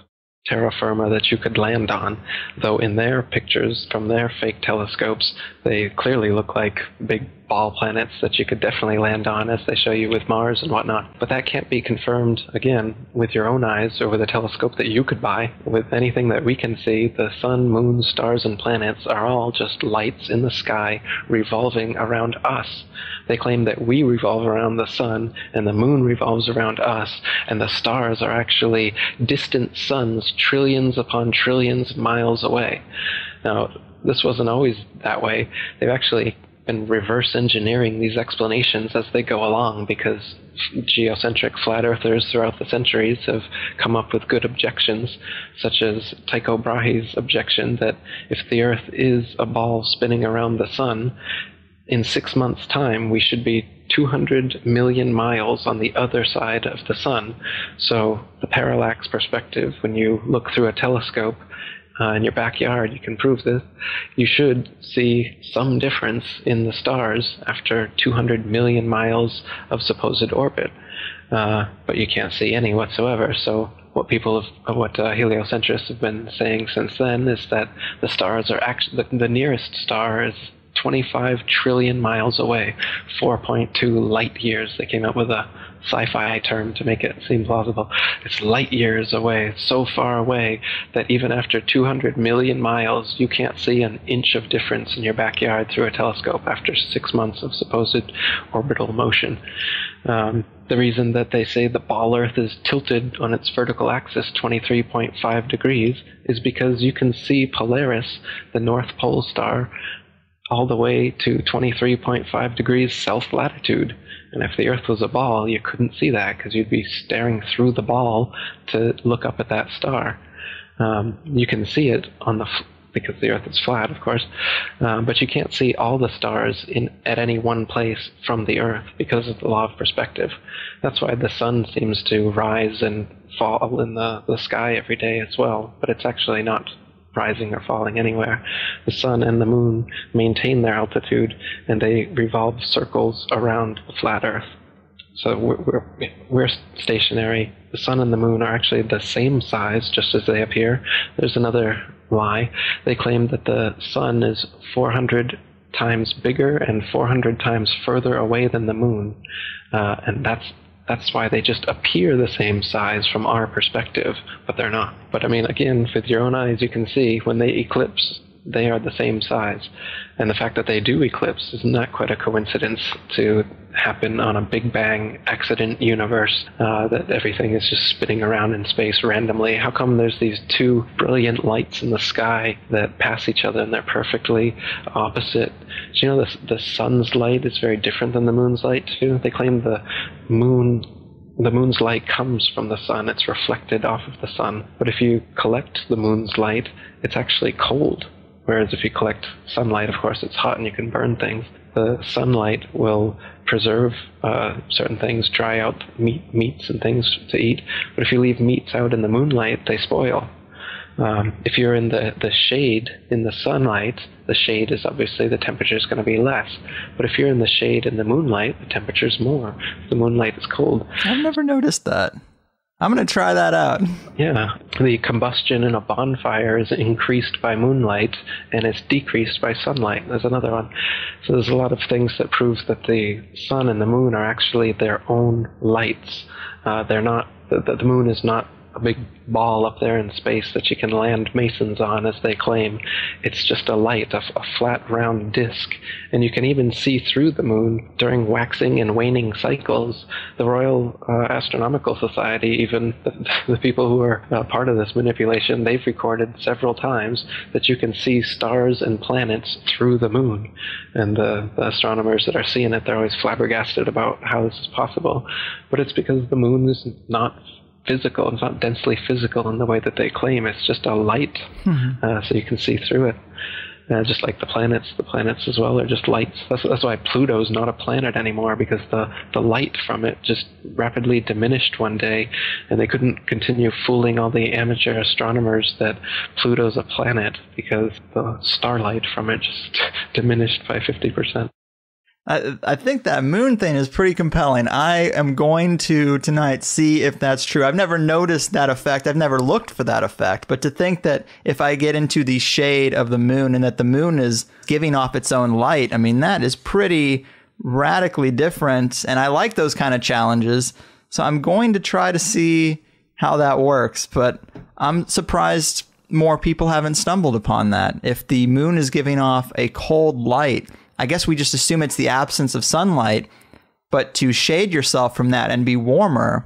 terra firma that you could land on, though in their pictures from their fake telescopes, they clearly look like big ball planets that you could definitely land on, as they show you with Mars and whatnot. But that can't be confirmed, again, with your own eyes or with a telescope that you could buy. With anything that we can see, the sun, moon, stars, and planets are all just lights in the sky revolving around us. They claim that we revolve around the sun and the moon revolves around us, and the stars are actually distant suns trillions upon trillions of miles away. Now, this wasn't always that way. They've actually been reverse engineering these explanations as they go along, because geocentric flat earthers throughout the centuries have come up with good objections, such as Tycho Brahe's objection that if the Earth is a ball spinning around the sun, in 6 months' time we should be 200 million miles on the other side of the sun. So the parallax perspective, when you look through a telescope in your backyard, you can prove this, you should see some difference in the stars after 200 million miles of supposed orbit. But you can't see any whatsoever. So what heliocentrists have been saying since then is that the stars are actually, the nearest star is 25 trillion miles away, 4.2 light years. They came up with a sci-fi term to make it seem plausible. It's light years away. It's so far away that even after 200 million miles, you can't see an inch of difference in your backyard through a telescope after 6 months of supposed orbital motion. The reason that they say the ball Earth is tilted on its vertical axis 23.5 degrees is because you can see Polaris, the North Pole star, all the way to 23.5 degrees south latitude. And if the Earth was a ball, you couldn't see that because you'd be staring through the ball to look up at that star. You can see it on because the Earth is flat, of course, but you can't see all the stars at any one place from the Earth because of the law of perspective. That's why the sun seems to rise and fall in the sky every day as well, but it's actually not rising or falling anywhere. The sun and the moon maintain their altitude, and they revolve circles around the flat Earth. So we're stationary. The sun and the moon are actually the same size, just as they appear. There's another lie. They claim that the sun is 400 times bigger and 400 times further away than the moon, and that's why they just appear the same size from our perspective, but they're not. But I mean, again, with your own eyes, you can see when they eclipse, they are the same size. And the fact that they do eclipse is not quite a coincidence to happen on a Big Bang accident universe, that everything is just spinning around in space randomly. How come there's these two brilliant lights in the sky that pass each other and they're perfectly opposite? Do you know the sun's light is very different than the moon's light too? They claim the moon's light comes from the sun. It's reflected off of the sun. But if you collect the moon's light, it's actually cold. Whereas if you collect sunlight, of course, it's hot and you can burn things. The sunlight will preserve certain things, dry out meats and things to eat. But if you leave meats out in the moonlight, they spoil. If you're in the shade in the sunlight, the shade is obviously, the temperature is going to be less. But if you're in the shade in the moonlight, the temperature is more. The moonlight is cold.
I've never noticed that. I'm going to try that out.
Yeah. The combustion in a bonfire is increased by moonlight, and it's decreased by sunlight. There's another one. So there's a lot of things that prove that the sun and the moon are actually their own lights. They're not. The moon is not big ball up there in space that you can land masons on, as they claim. It's just a light, a flat, round disk. And you can even see through the moon during waxing and waning cycles. The Royal Astronomical Society, even the people who are part of this manipulation, they've recorded several times that you can see stars and planets through the moon. And the astronomers that are seeing it, they're always flabbergasted about how this is possible. But it's because the moon is not physical. It's not densely physical in the way that they claim. It's just a light, so you can see through it. Just like the planets as well are just lights. That's why Pluto's not a planet anymore, because the light from it just rapidly diminished one day, and they couldn't continue fooling all the amateur astronomers that Pluto's a planet, because the starlight from it just diminished by 50%.
I think that moon thing is pretty compelling. I am going to tonight see if that's true. I've never noticed that effect. I've never looked for that effect. But to think that if I get into the shade of the moon and that the moon is giving off its own light, I mean, that is pretty radically different. And I like those kind of challenges. So I'm going to try to see how that works. But I'm surprised more people haven't stumbled upon that. If the moon is giving off a cold light, I guess we just assume it's the absence of sunlight, but to shade yourself from that and be warmer,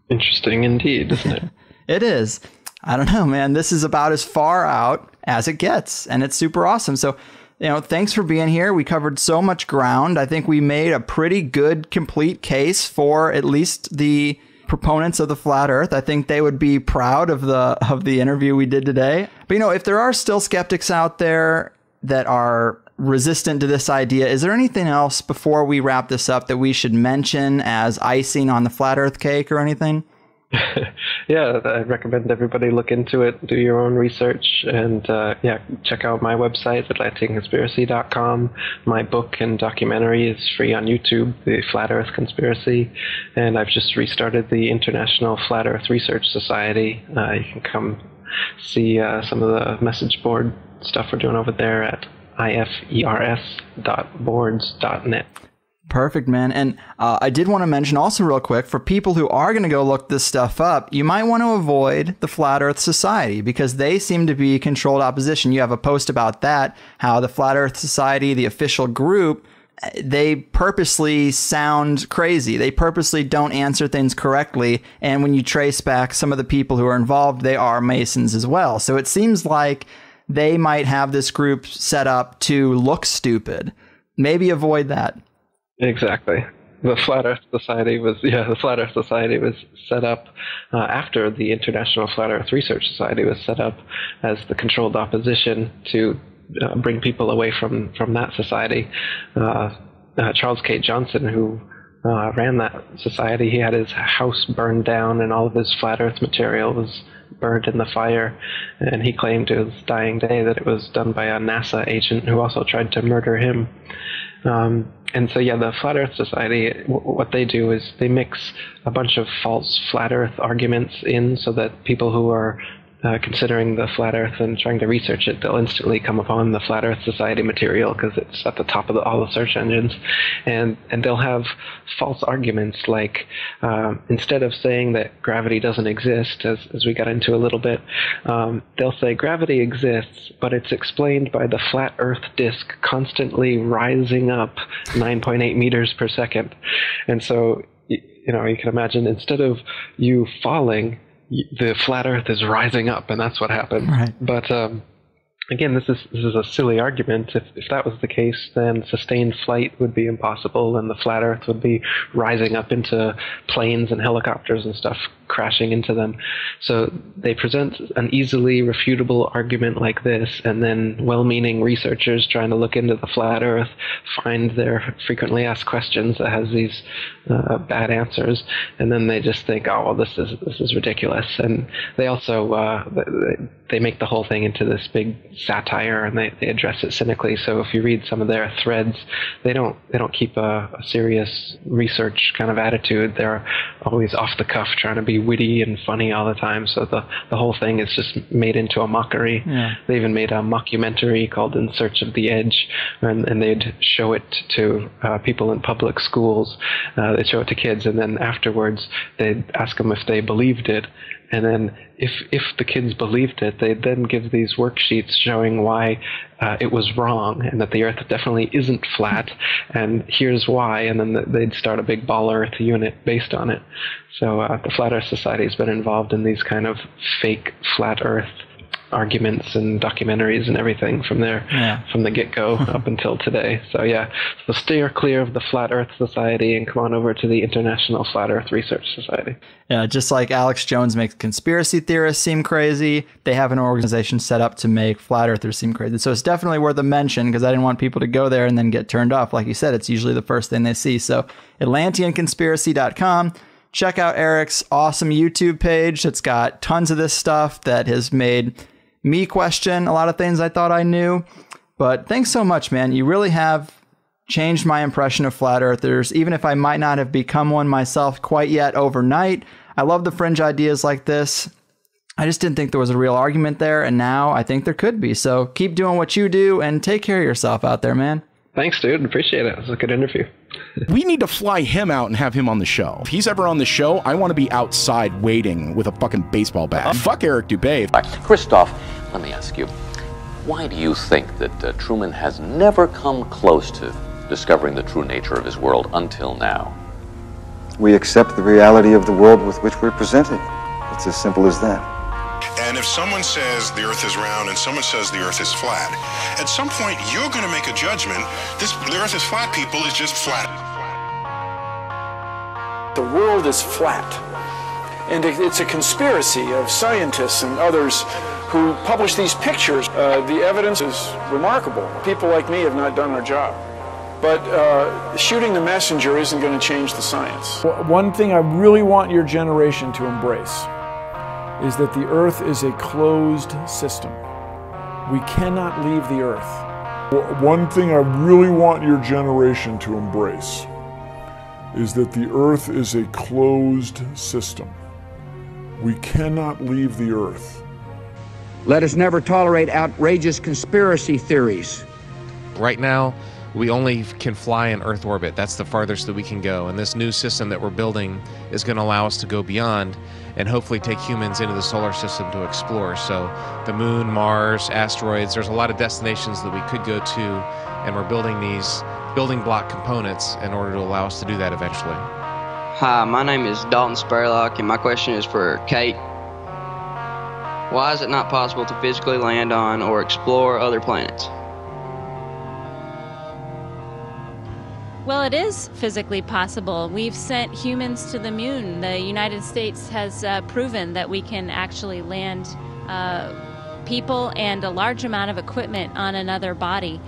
Interesting indeed, isn't it?
It is. I don't know, man. This is about as far out as it gets, and it's super awesome. So, thanks for being here. We covered so much ground. I think we made a pretty good, complete case for at least the proponents of the flat Earth. I think they would be proud of the interview we did today. But, if there are still skeptics out there that are resistant to this idea, is there anything else before we wrap this up that we should mention as icing on the flat Earth cake or anything?
Yeah, I recommend everybody look into it, do your own research, and check out my website, AtlanticConspiracy.com. My book and documentary is free on YouTube, The Flat Earth Conspiracy, and I've just restarted the International Flat Earth Research Society. You can come see some of the message board stuff we're doing over there at ifers.boards.net.
Perfect, man. And I did want to mention also real quick, for people who are going to go look this stuff up, you might want to avoid the Flat Earth Society, because they seem to be controlled opposition. You have a post about that, how the Flat Earth Society, the official group, they purposely sound crazy. They purposely don't answer things correctly. And when you trace back some of the people who are involved, they are Masons as well. So it seems like they might have this group set up to look stupid. Maybe avoid that.
Exactly. The Flat Earth Society was set up after the International Flat Earth Research Society was set up as the controlled opposition to bring people away from that society. Charles K. Johnson, who ran that society, he had his house burned down and all of his flat Earth material was burned in the fire, and he claimed to his dying day that it was done by a NASA agent who also tried to murder him. And so, the Flat Earth Society, what they do is they mix a bunch of false Flat Earth arguments in so that people who are considering the Flat Earth and trying to research it, they'll instantly come upon the Flat Earth Society material because it's at the top of all the search engines. And they'll have false arguments like, instead of saying that gravity doesn't exist, as we got into a little bit, they'll say gravity exists, but it's explained by the flat Earth disk constantly rising up 9.8 meters per second. And so, you can imagine, instead of you falling, the flat Earth is rising up, and that's what happened.
Right.
But again, this is a silly argument. If that was the case, then sustained flight would be impossible, and the flat Earth would be rising up into planes and helicopters and stuff, crashing into them. So they present an easily refutable argument like this, and then well-meaning researchers trying to look into the flat Earth find their frequently asked questions that has these bad answers, and then they just think, oh, well, this is ridiculous. And they also they make the whole thing into this big satire, and they address it cynically. So if you read some of their threads, they don't keep a serious research kind of attitude. They're always off the cuff, trying to be really witty and funny all the time, so the whole thing is just made into a mockery.
Yeah.
They even made a mockumentary called In Search of the Edge, and they'd show it to people in public schools. They'd show it to kids, and then afterwards they'd ask them if they believed it. And then if the kids believed it, they'd then give these worksheets showing why it was wrong and that the Earth definitely isn't flat, and here's why, and then they'd start a big Ball Earth unit based on it. So the Flat Earth Society has been involved in these kind of fake Flat Earth arguments and documentaries and everything from there, from the get-go up until today. So so steer clear of the Flat Earth Society and come on over to the International Flat Earth Research Society.
Yeah, just like Alex Jones makes conspiracy theorists seem crazy, they have an organization set up to make flat earthers seem crazy. So it's definitely worth a mention, because I didn't want people to go there and then get turned off. Like you said, it's usually the first thing they see. So Atlanteanconspiracy.com. Check out Eric's awesome YouTube page that's got tons of this stuff that has made me question a lot of things I thought I knew. But thanks so much, man. You really have changed my impression of flat earthers, even if I might not have become one myself quite yet overnight. I love the fringe ideas like this. I just didn't think there was a real argument there, and now I think there could be. So keep doing what you do and take care of yourself out there, man.
Thanks, dude. Appreciate it. It was a good interview.
We need to fly him out and have him on the show. If he's ever on the show, I want to be outside waiting with a fucking baseball bat. Fuck Eric Dubay.
Christoph, let me ask you, why do you think that Truman has never come close to discovering the true nature of his world until now?
We accept the reality of the world with which we're presented. It's as simple as that.
And if someone says the Earth is round and someone says the Earth is flat, at some point you're going to make a judgment. The Earth is flat, people, is just flat.
The world is flat. And it's a conspiracy of scientists and others who publish these pictures. The evidence is remarkable. People like me have not done our job. But shooting the messenger isn't going to change the science.
One thing I really want your generation to embrace is that the Earth is a closed system. We cannot leave the Earth.
One thing I really want your generation to embrace is that the Earth is a closed system. We cannot leave the Earth.
Let us never tolerate outrageous conspiracy theories.
Right now, we only can fly in Earth orbit. That's the farthest that we can go. And this new system that we're building is going to allow us to go beyond and hopefully take humans into the solar system to explore. So the moon, Mars, asteroids, there's a lot of destinations that we could go to, and we're building these building block components in order to allow us to do that eventually.
Hi, my name is Dalton Spurlock, and my question is for Kate. Why is it not possible to physically land on or explore other planets?
Well, it is physically possible. We've sent humans to the moon. The United States has proven that we can actually land people and a large amount of equipment on another body.